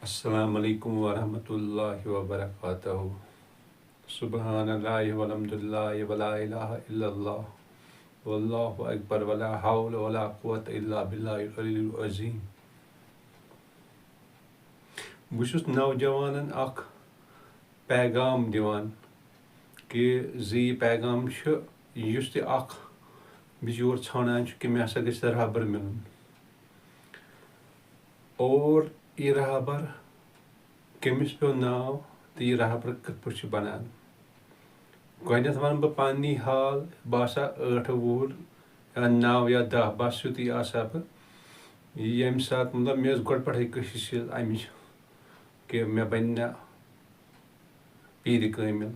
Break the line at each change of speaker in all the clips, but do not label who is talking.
Assalamualaikum warahmatullahi wabarakatuh. Subhanallah walhamdulillah wa la ilaha illallah. Wallahu akbar wa la hawla wa la quwwata illa billahi al-aliyyil azim. بہٕ چھُس نوجوانن اکھ پیغام دِوان کہِ زِ یہِ پیغام چھُ یُس تہِ اکھ بِچور ژھانڈان چھُ کہِ مےٚ ہسا گژھِ رہبر مِلُن اور یہِ رہبر کٔمِس پیوٚو ناو تہٕ یہِ رہبر کِتھ پٲٹھۍ چھُ بنان گۄڈٕنیتھ وَنہٕ بہٕ پننی حال بہٕ آسا 8 وُہُر یا 9 یا 10 بس یُتُے آسا بہٕ ییٚمہِ ساتہٕ مےٚ ٲس گۄڈٕ پٮ۪ٹھٕے کوٗشِش اَمِچ کہِ مےٚ بَنہِ نا پیٖرِ کٲمِل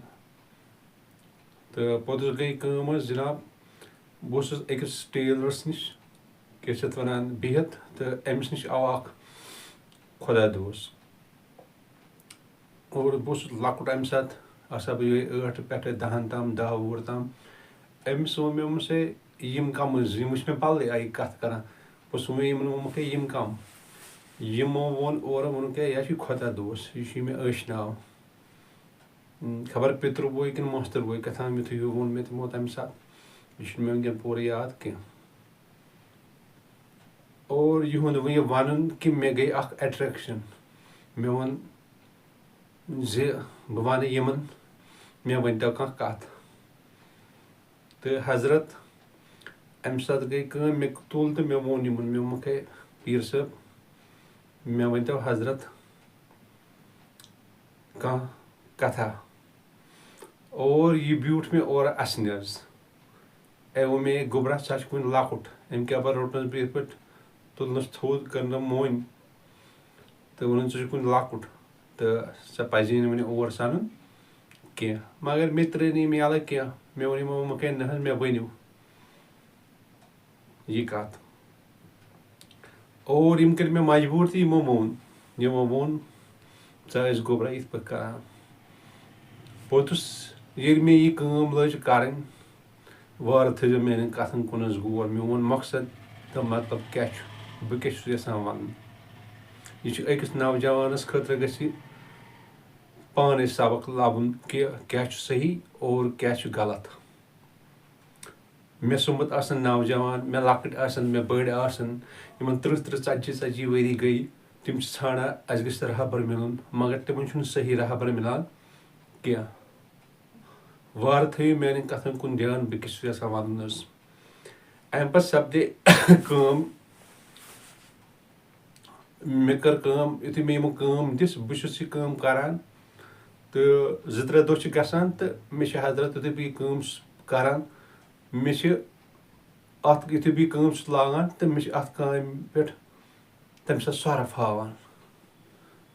تہٕ پوٚتُس گٔے کٲم حظ جِناب بہٕ اوسُس أکِس ٹیلرَس نِش کیٛاہ چھِ اَتھ وَنان بِہِتھ تہٕ أمِس نِش آو اکھ خۄدا دوست اور بہٕ اوسُس لۄکُٹ اَمہِ ساتہٕ آسا بہٕ یِہوٚے 8 پٮ۪ٹھٕ 10 تام 10 وُہُر تام أمِس ووٚن مےٚ ووٚنمَس ہے یِم کَم حظ یِم وٕچھ مےٚ بدلٕے آیہِ کَتھ کَران پوٚتُس ووٚن مےٚ یِمن ووٚنمَکھ ہے یِم کَم یِمو ووٚن اورٕ ووٚنُکھ ہے یہِ چھُے خۄدا دوست یہِ چھُے مےٚ ٲشناو خبر پِتٕر بوے کِنہٕ مۄستٕر بوے کیٛاتھام یُتھُے ہیوٗ ووٚن مےٚ تِمو تَمہِ ساتہٕ یہِ چھُنہٕ مےٚ وٕنکٮ۪ن پوٗرٕ یاد کینٛہہ اور یِہُنٛد وۄنۍ یہِ وَنُن کہِ مےٚ گٔے اکھ اٮ۪ٹرٛیکشَن مےٚ ووٚن زِ بہٕ وَنہٕ یِمن مےٚ ؤنۍتو کانٛہہ کَتھ تہٕ حضرت اَمہِ ساتہٕ گٔے کٲم مےٚ تُل تہٕ مےٚ ووٚن یِمن مےٚ ووٚنمَکھ ہے پیٖر صٲب مےٚ ؤنۍتو حضرت کانٛہہ کَتھا اور یہِ بیوٗٹھ مےٚ اورٕ اَسنہِ حظ أمۍ ووٚن مےٚ ہے گوٚبرا ژٕ چھُکھ وُنہِ لۄکُٹ أمۍ کیٛاہ بہٕ روٚٹنَس بہٕ یِتھ پٲٹھۍ تُلنَس تھوٚد کٔرنَم موٚنۍ تہٕ ووٚنُن ژٕ چھُکھ وُنہِ لۄکُٹ تہٕ ژےٚ پَزی نہٕ وُنہِ اور سَنُن کینٛہہ مگر مےٚ ترٛٲے نہٕ یِم یَلہٕ کینٛہہ مےٚ ووٚن یِمو ووٚنمَکھ ہے نہ حظ مےٚ ؤنِو یہِ کَتھ اور یِم کٔرۍ مےٚ مجبوٗر تہٕ یِمو ووٚن ژٕ ٲسۍ گوٚبرا یِتھ پٲٹھۍ کَران پوٚتُس ییٚلہِ مےٚ یہِ کٲم لٔج کَرٕنۍ وارٕ تھٲیزیو میٛانٮ۪ن کَتھَن کُن حظ غور میون مقصد تہٕ مطلب کیٛاہ چھُ بہٕ کیٛاہ چھُس یَژھان وَنُن یہِ چھُ أکِس نوجوانَس خٲطرٕ گژھِ یہِ پانَے سبق لَبُن کہِ کیٛاہ چھُ صحیح اور کیٛاہ چھُ غلط مےٚ سُمبَتھ آسَن نوجوان مےٚ لۄکٕٹۍ آسَن مےٚ بٔڑۍ آسَن یِمَن 30 ژتجی ؤری گٔے تِم چھِ ژھانڈان اَسہِ گژھِ رہبر مِلُن مگر تِمَن چھُنہٕ صحیح رہبر مِلان کینٛہہ وارٕ تھٲیِو میٛانٮ۪ن کَتھَن کُن دھیان بہٕ کیٛاہ چھُس یَژھان وَنُن حظ اَمہِ پَتہٕ سپدے کٲم مےٚ کٔر کٲم یُتھُے مےٚ یِمو کٲم دِژ بہٕ چھُس یہِ کٲم کَران تہٕ 2-3 دۄہ چھِ گژھان تہٕ مےٚ چھِ حضرت یُتھُے بہٕ یہِ کٲم چھُس کَران مےٚ چھِ اَتھ یُتھُے بہٕ یہِ کٲم چھُس لاگان تہٕ مےٚ چھِ اَتھ کامہِ پٮ۪ٹھ تَمہِ ساتہٕ سۄرَپھ ہاوان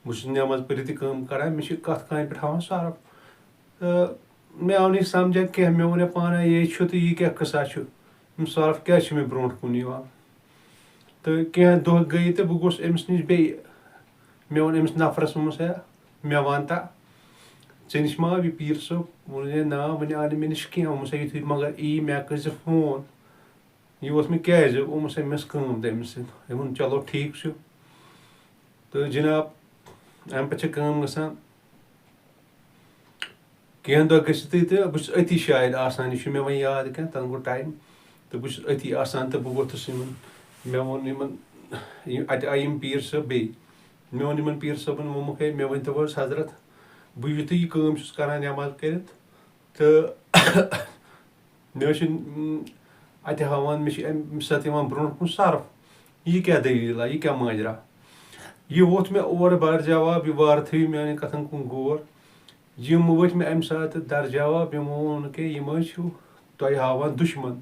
بہٕ چھُس نٮ۪ماز پٔرِتھ یہِ کٲم کَران مےٚ چھِ کَتھ کامہِ پٮ۪ٹھ ہاوان سۄرَپھ تہٕ مےٚ آو نہٕ یہِ سَمجھا کینٛہہ مےٚ ووٚن پانَے یے چھُ تہٕ یہِ کیٛاہ قٕصا چھُ یِم سۄرَپھ کیٛازِ چھِ مےٚ برونٛٹھ کُن یِوان تہٕ کینٛہہ دۄہ گٔے تہٕ بہٕ گوٚژھ أمِس نِش بیٚیہِ مےٚ ووٚن أمِس نفرَس ووٚنمَس ہے مےٚ وَن تا ژےٚ نِش ما آو یہِ پیٖر صٲب ووٚنُن ہے نا وۄنۍ آو نہٕ مےٚ نِش کینٛہہ ووٚنمَس ہے یُتھُے مگر یی مےٚ کٔرۍزِ فون یہِ اوس مےٚ کیٛازِ ووٚنمَس ہے مےٚ ٲس کٲم تٔمِس سۭتۍ أمۍ ووٚن چلو ٹھیٖک چھُ تہٕ جِناب اَمہِ پَتہٕ چھِ کٲم گژھان کینٛہہ دۄہ گٔژھِتھٕے تہٕ بہٕ چھُس أتی شاید آسان یہِ چھُنہٕ مےٚ وۄنۍ یاد کینٛہہ تَنہٕ گوٚو ٹایم تہٕ بہٕ چھُس أتی آسان تہٕ بہٕ ووٚتھُس یِمَن مےٚ ووٚن یِمَن اَتہِ آیہِ یِم پیٖر صٲب بیٚیہِ مےٚ ووٚن یِمَن پیٖر صٲبَن ووٚنمُکھ ہے مےٚ ؤنۍتو حظ حضرت بہٕ یُتھُے یہِ کٲم چھُس کَران نٮ۪ماز کٔرِتھ تہٕ مےٚ حظ چھِ اَتہِ ہاوان مےٚ چھِ اَمہِ ساتہٕ یِوان برونٛٹھ کُن سۄرُپھ یہِ کیٛاہ دٔلیٖلا یہِ کیٛاہ ماجرا یہِ ووٚتھ مےٚ اورٕ برجواب یہِ وارٕ تھٲیِو میٛانٮ۪ن کَتھَن کُن غور یِم ؤتھۍ مےٚ اَمہِ ساتہٕ درجواب یِمو ووٚنُکھ ہے یِم حظ چھُو تۄہہِ ہاوان دُشمَن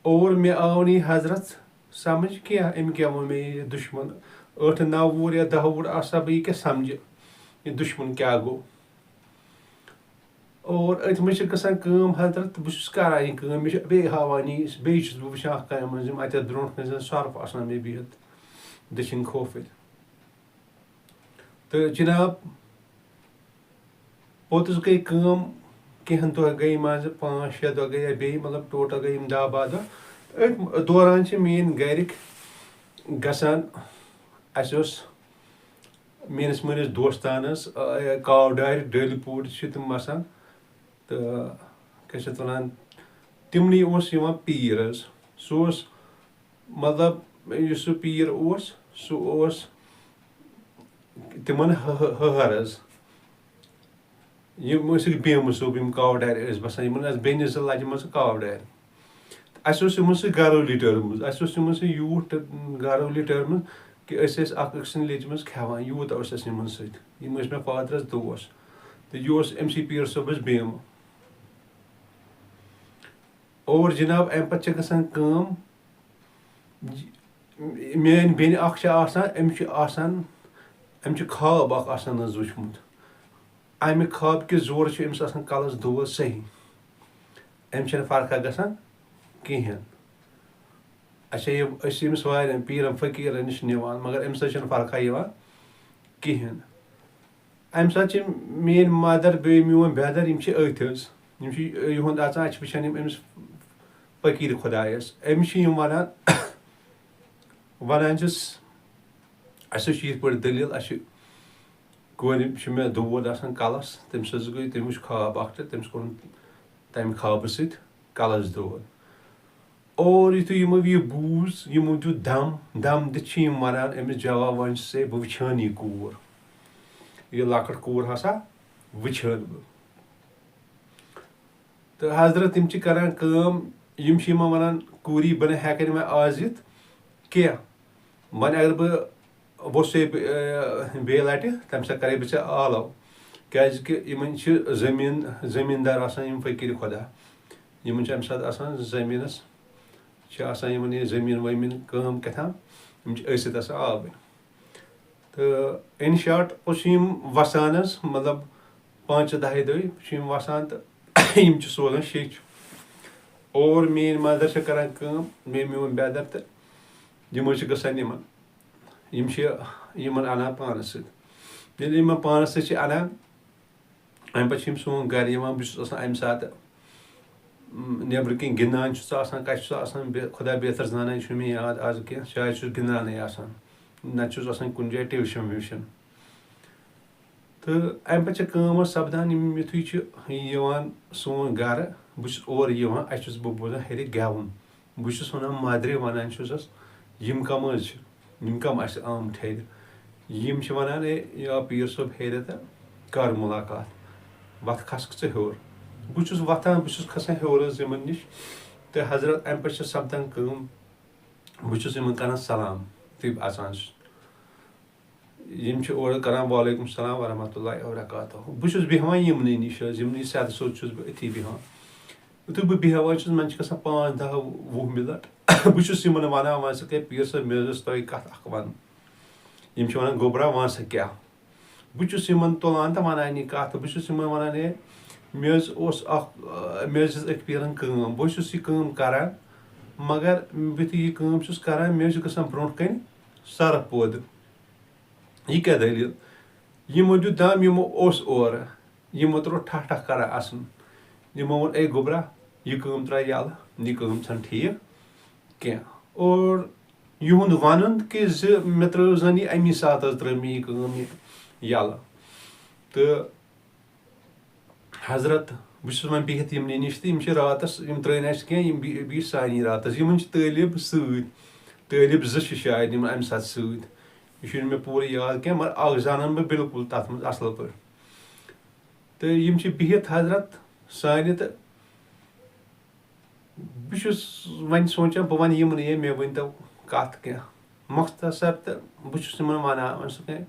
اور مےٚ آو نہٕ یہِ حضرت سَمٕجھ کینٛہہ أمۍ کیٛاہ ووٚن مےٚ یہِ دُشمَن 8-9 وُہُر یا 10 وُہُر آسہٕ ہا بہٕ یہِ کیٛاہ سَمجہِ یہِ دُشمَن کیٛاہ گوٚو اور أتھۍ منٛز چھِ گژھان کٲم حضرت بہٕ چھُس کَران یہِ کٲم مےٚ چھِ بیٚیہِ ہاوان یہِ بیٚیہِ چھُس بہٕ وٕچھان اَکھ کامہِ منٛز یِم اَتٮ۪تھ برونٛٹھ کَنۍ زَن سۄرُپھ آسان مےٚ بِہِتھ دٔچھِنۍ کھوفٕرۍ تہٕ جِناب پوٚتُس گٔے کٲم کینٛہہ دۄہ گٔے مان ژٕ 5-6 دۄہ گٔے یا بیٚیہِ مطلب ٹوٹَل گٔے یِم 10-12 دۄہ أتھۍ دوران چھِ میٛٲنۍ گَرِکۍ گژھان اَسہِ اوس میٲنِس مٲلِس دوستانَس کاو ڈارِ ڈٲلۍ پوٗر چھِ تِم آسان تہٕ کیاہ چھِ اَتھ وَنان تِمنٕے اوس یِوان پیٖر حظ سُہ اوس مطلب یُس سُہ پیٖر اوس سُہ اوس تِمن ہہر حظ یِم ٲسِکھ بیمہٕ صٲب یِم کاو ڈارِ ٲسۍ بَسان یِمن ٲس بیٚنہِ زٕ لَجمَژٕ کاو ڈارِ اَسہِ اوس یِمن سۭتۍ گَرٲولی ٹٔرمٕز اَسہِ اوس یِمن سۭتۍ یوٗت گَرٲولی ٹٔرمٕز کہِ أسۍ ٲسۍ اکھ أکۍ سٕنٛدِ لیٚجہِ منٛز کھٮ۪وان یوٗتاہ اوس اَسہِ یِمن سۭتۍ یِم ٲسۍ مےٚ فادرَس دوس تہٕ یہِ اوس أمۍ سی پیٖر صٲبَس بیمہٕ اور جِناب اَمہِ پَتہٕ چھِ گژھان کٲم میٲنۍ بیٚنہِ اکھ چھِ آسان أمِس چھُ آسان أمۍ چھُ خاب اکھ آسان حظ وٕچھمُت اَمہِ خاب کہِ زورٕ چھُ أمِس آسان کَلَس دود صحیح أمِس چھَنہٕ فرقا گژھان کِہینۍ اچھا أسۍ چھِ أمِس واریاہ پیٖرَن فقیٖرَن نِش نِوان مگر اَمہِ سۭتۍ چھَنہٕ فرقا یِوان کِہینۍ اَمہِ ساتہٕ چھِ میٲنۍ مَدر بیٚیہِ میون بیٚدر یِم چھِ أتھۍ حظ یِم چھِ یِہُنٛد اژان اَسہِ چھِ وٕچھان یِم أمِس فقیٖر خۄدایَس أمِس چھِ یِم وَنان چھِس اَسہِ حظ چھِ یِتھ پٲٹھۍ دٔلیٖل اَسہِ چھِ کورِ چھُ مےٚ دود آسان کَلَس تٔمِس حظ گٔے تٔمۍ وٕچھ خاب اکھ تہٕ تٔمِس کوٚرُن تَمہِ خابہٕ سۭتۍ کَلَس دود اور یِتھُے یِمو یہِ بوٗز یِمو دیُت دَم دِتھ چھِ یِم وَنان أمِس جواب وۄنۍ چھُسے بہٕ وٕچھان یہِ کوٗر یہِ لۄکٕٹ کوٗر ہسا وٕچھان بہٕ تہٕ حضرت تِم چھِ کران کٲم یِم چھِ یِمن وَنان کوٗری بہٕ نہٕ ہٮ۪کَے نہٕ وۄنۍ آز یِتھ کینٛہہ وۄنۍ اگر بہٕ ووٚژھے بیٚیہِ لَٹہِ تَمہِ ساتہٕ کَرے بہٕ ژےٚ آلو کیازِ کہِ یِمن چھِ زٔمیٖندار آسان یِم فقیٖر خۄدا یِمن چھِ اَمہِ ساتہٕ آسان زٔمیٖنَس چھِ آسان یِمن یہِ زٔمیٖن ؤمیٖن کٲم کیٛاتھام یِم چھِ أسۍ سۭتۍ آسان آوٕرۍ تہٕ اِن شاٹ پوٚتُس چھِ یِم وَسان حظ مطلب 5-10 دۄہہِ چھِ یِم وَسان تہٕ یِم چھِ سوزان شیٚچھ اور میٲنۍ مَدر چھِ کران کٲم بیٚیہِ میون بیٚدر تہٕ یِم حظ چھِ گژھان یِم چھِ یِمن اَنان پانَس سۭتۍ ییٚلہِ یِمن پانَس سۭتۍ چھِ اَنان اَمہِ پَتہٕ چھِ یِم سون گرٕ یِوان بہٕ چھُس آسان اَمہِ ساتہٕ نیٚبرٕ کِنۍ گِنٛدان چھُس آسان کَتہِ چھُس آسان خۄدا بہتر زانان یہِ چھُنہٕ مےٚ یاد آز کینٛہہ شاید چھُس گِنٛدانٕے آسان نَتہٕ چھُس آسان کُنہِ جایہِ ٹیوٗشن ویوٗشن تہٕ اَمہِ پَتہٕ چھِ کٲم حظ سَپدان یِم یِتھُے چھِ یِوان سون گرٕ بہٕ چھُس اورٕ یِوان اَسہِ چھُس بہٕ بوزان ہیٚرِ گٮ۪وُن بہٕ چھُس وَنان مَدرِ وَنان چھُسَس یِم کَم حظ چھِ یِم کَم اَسہِ آمٕتۍ ہیٚرِ یِم چھِ وَنان یا پیٖر صٲب ہیٚرِ تہٕ کر مُلاقات وَتھ کھسکھ ژٕ ہیوٚر بہٕ چھُس وۄتھان بہٕ چھُس کھسان ہیوٚر حظ یِمن نِش تہٕ حضرت اَمہِ پَتہٕ چھِ سَپدان کٲم بہٕ چھُس یِمن کران سلام یُتھُے بہٕ اَژان چھُس یِم چھِ اورٕ کران وعلیکُم السلام ورحمتہ اللہ وبرکاتہ بہٕ چھُس بیٚہوان یِمنٕے نِش حظ یِمنٕے سیدٕ سیوٚد چھُس بہٕ أتھی بیٚہوان یُتھُے بہٕ بیٚہوان چھُس مےٚ چھِ گژھان 5-10-20 مِنٹ بہٕ چھُس یِمن وَنان وۄنۍ سا کیٛاہ پیٖر صٲب مےٚ حظ ٲس تۄہہِ کَتھ اکھ وَنٕنۍ یِم چھِ وَنان گوٚبرا وَن سا کیٛاہ بہٕ چھُس یِمن تُلان تہٕ وَنان یہِ کَتھ بہٕ چھُس یِمن وَنان مےٚ حظ اوس مےٚ حظ دِژ أکۍ پیٖرن کٲم بہٕ چھُس یہِ کٲم کران مگر یُتھُے یہِ کٲم چھُس کران مےٚ حظ چھُ گژھان برونٛٹھ کَنہِ سرٕ پٲدٕ یہِ کیٛاہ دٔلیٖل یِمو دیُت دَم یِمو اوس اورٕ یِمو ترٛوو ٹھاہ کران اَسُن یِمو ووٚن اے گوٚبرا یہِ کٲم ترٛاو یَلہٕ یہِ کٲم چھَنہٕ ٹھیٖک کینٛہہ اور یِہُنٛد وَنُن کہِ زِ مےٚ ترٛٲو زَن یہِ اَمی ساتہٕ حظ ترٛٲو مےٚ یہِ کٲم یَلہٕ تہٕ حضرت بہٕ چھُس وۄنۍ بِہِتھ یِمنٕے نِش تہٕ یِم چھِ راتَس یِم ترٛٲے نہٕ اَسہِ کینٛہہ یِم بیٖٹھۍ سانی راتَس یِمن چھِ طٲلب سۭتۍ طٲلب 2 چھِ شاید یِمن اَمہِ ساتہٕ سۭتۍ یہِ چھُنہٕ مےٚ پوٗرٕ یاد کینٛہہ مگر اکھ زانان بہٕ بِلکُل تَتھ منٛز اَصٕل پٲٹھۍ تہٕ یِم چھِ بِہِتھ حضرت سانہِ تہٕ بہٕ چھُس وۄنۍ سونٛچان بہٕ وَنہٕ یِمنٕے مےٚ ؤنۍتو کَتھ کینٛہہ مۄختصر تہٕ بہٕ چھُس یِمن وَنان وۄنۍ سُہ کینٛہہ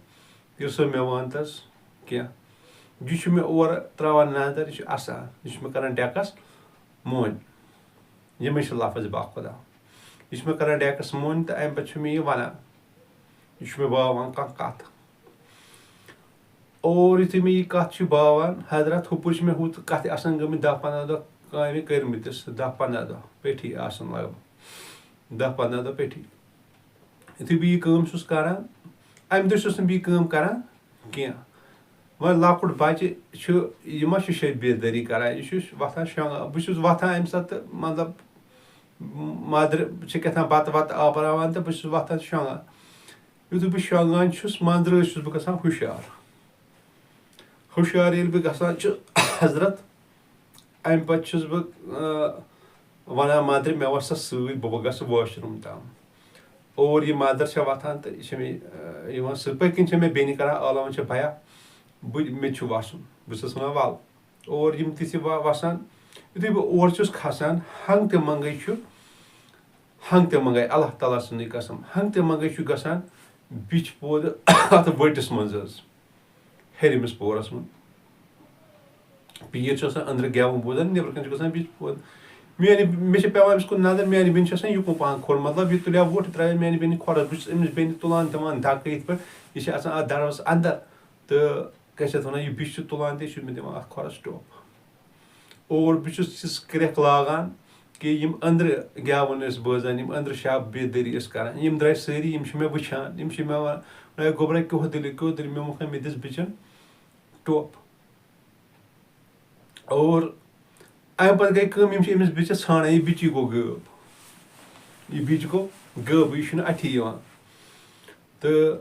پیٖر صٲب مےٚ وَن تہٕ حظ کینٛہہ یہِ چھُ مےٚ اورٕ ترٛاوان نظر یہِ چھُ اَسان یہِ چھُ مےٚ کران ڈٮ۪کَس موٚنۍ یِمے چھِ لفظ باخۄدا یہِ چھُ مےٚ کران ڈٮ۪کَس موٚنۍ تہٕ اَمہِ پَتہٕ چھُ مےٚ یہِ وَنان یہِ چھُ مےٚ باوان کانٛہہ کَتھ اور یُتھُے مےٚ یہِ کَتھ چھُ باوان حضرت ہُپٲرۍ چھِ مےٚ ہُتھ کَتھِ آسان گٔمٕتۍ 10-15 دۄہ کامہِ کٔرمٕتِس 10-15 دۄہ پیٚٹھی آسان لگ بگ 10-15 دۄہ پیٚٹھی یُتھُے بہٕ یہِ کٲم چھُس کران اَمہِ دۄہ چھُس نہٕ بہٕ یہِ کٲم کران کینٛہہ وۄنۍ لۄکُٹ بَچہِ چھُ یہِ ما چھُ شیٚبیدٲری کران یہِ چھُ وۄتھان شۄنٛگان بہٕ چھُس وۄتھان اَمہِ ساتہٕ مطلب مَدرِ چھِ کیٛاتھام بَتہٕ وَتہٕ آپراوان تہٕ بہٕ چھُس وۄتھان شۄنٛگان یُتھُے بہٕ شۄنٛگان چھُس منٛزٕ چھُس بہٕ گژھان ہُشیار ییٚلہِ بہٕ گژھان چھُ حضرت اَمہِ پَتہٕ چھُس بہٕ وَنان مَدرِ مےٚ وَس سا سۭتۍ بہٕ گژھٕ واشروٗم تام اور یہِ مَدر چھےٚ وۄتھان تہٕ یہِ چھےٚ مےٚ یِوان پٔتۍ کِنۍ چھےٚ مےٚ بیٚنہِ کَران ٲلوَن چھےٚ بیا مےٚ تہِ چھُ وَسُن بہٕ چھُس وَنان وَل اور یِم تہِ چھِ وَسان یُتھُے بہٕ اور چھُس کھسان ہنٛگہٕ تہٕ منٛگَے اللہ تعالیٰ سٕنٛدٕے قسم ہنٛگہٕ تہٕ منٛگَے چھُ گژھان بِچہِ پورٕ اَتھ ؤٹِس منٛز حظ ہیٚرمِس پورَس منٛز پیٖر چھُ آسان أنٛدرٕ گٮ۪وُن بوزان نیٚبرٕ کَنۍ چھُ گژھان بِچہِ پورٕ مےٚ چھِ پیٚوان أمِس کُن نظر میٛانہِ بیٚنہِ چھِ آسان یُکُن پَہَم کھوٚر مطلب یہِ تُلہِ ہا ووٚٹھ یہِ ترٛایہِ میٛانہِ بیٚنہِ کھۄرَس بہٕ چھُس أمِس بیٚنہِ تُلان دِوان دَکہٕ یِتھ پٲٹھۍ یہِ چھِ آسان اَتھ دَروازَس اَنٛدر تہٕ کیٛاہ چھِ اَتھ وَنان یہِ بِچہِ چھُ تُلان تہٕ یہِ چھُ مےٚ دِوان اَتھ کھۄرَس ٹوٚپھ اور بہٕ چھُس یِژھ کرٛٮ۪کھ لاگان کہِ یِم أنٛدرٕ گٮ۪وُن ٲسۍ بوزان یِم أنٛدرٕ شب بیدٲری ٲسۍ کَران یِم درٛاے سٲری یِم چھِ مےٚ وٕچھان یِم چھِ مےٚ وَنان گوٚبرا کیٛاہ دٔلیٖل مےٚ ووٚنُکھ مےٚ دِژ بِچَن ٹوٚپھ اور اَمہِ پَتہٕ گٔے کٲم یِم چھِ أمِس بِچَس ژھانٛڈان یہِ بِچی گوٚو غٲب یہِ بِچ گوٚو غٲبٕے یہِ چھُنہٕ اَتھی یِوان تہٕ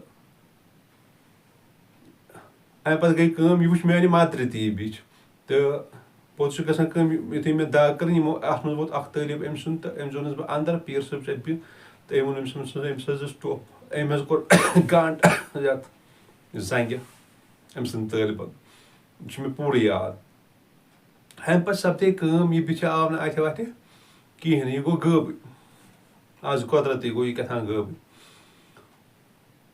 اَمہِ پَتہٕ گٔے کٲم یہِ وٕچھ میٛانہِ مَدرِ تہِ یہِ بِچ تہٕ پوٚتُس چھُ گژھان کٲم یُتھُے مےٚ دَگ کٔرٕن یِمو اَتھ منٛز ووت اَکھ طٲلب أمۍ سُنٛد تہٕ أمِس ووٚنُس بہٕ اَنٛدر پیٖر صٲب چھِ اَتہِ بِہِتھ تہٕ أمۍ ووٚن أمِس حظ ٲس ٹوٚپھ أمۍ حظ کوٚر گنٛڈ یَتھ زنٛگہِ أمۍ سٕنٛدِ طٲلبَن یہِ چھُ مےٚ پوٗرٕ یاد اَمہِ پَتہٕ سپدے کٲم یہِ بِچہِ آو نہٕ اَتھِ وَتھِ کِہیٖنۍ نہٕ یہِ گوٚو غٲبٕے آز قۄدرَتی گوٚو یہِ کیٛاہ تام غٲبٕے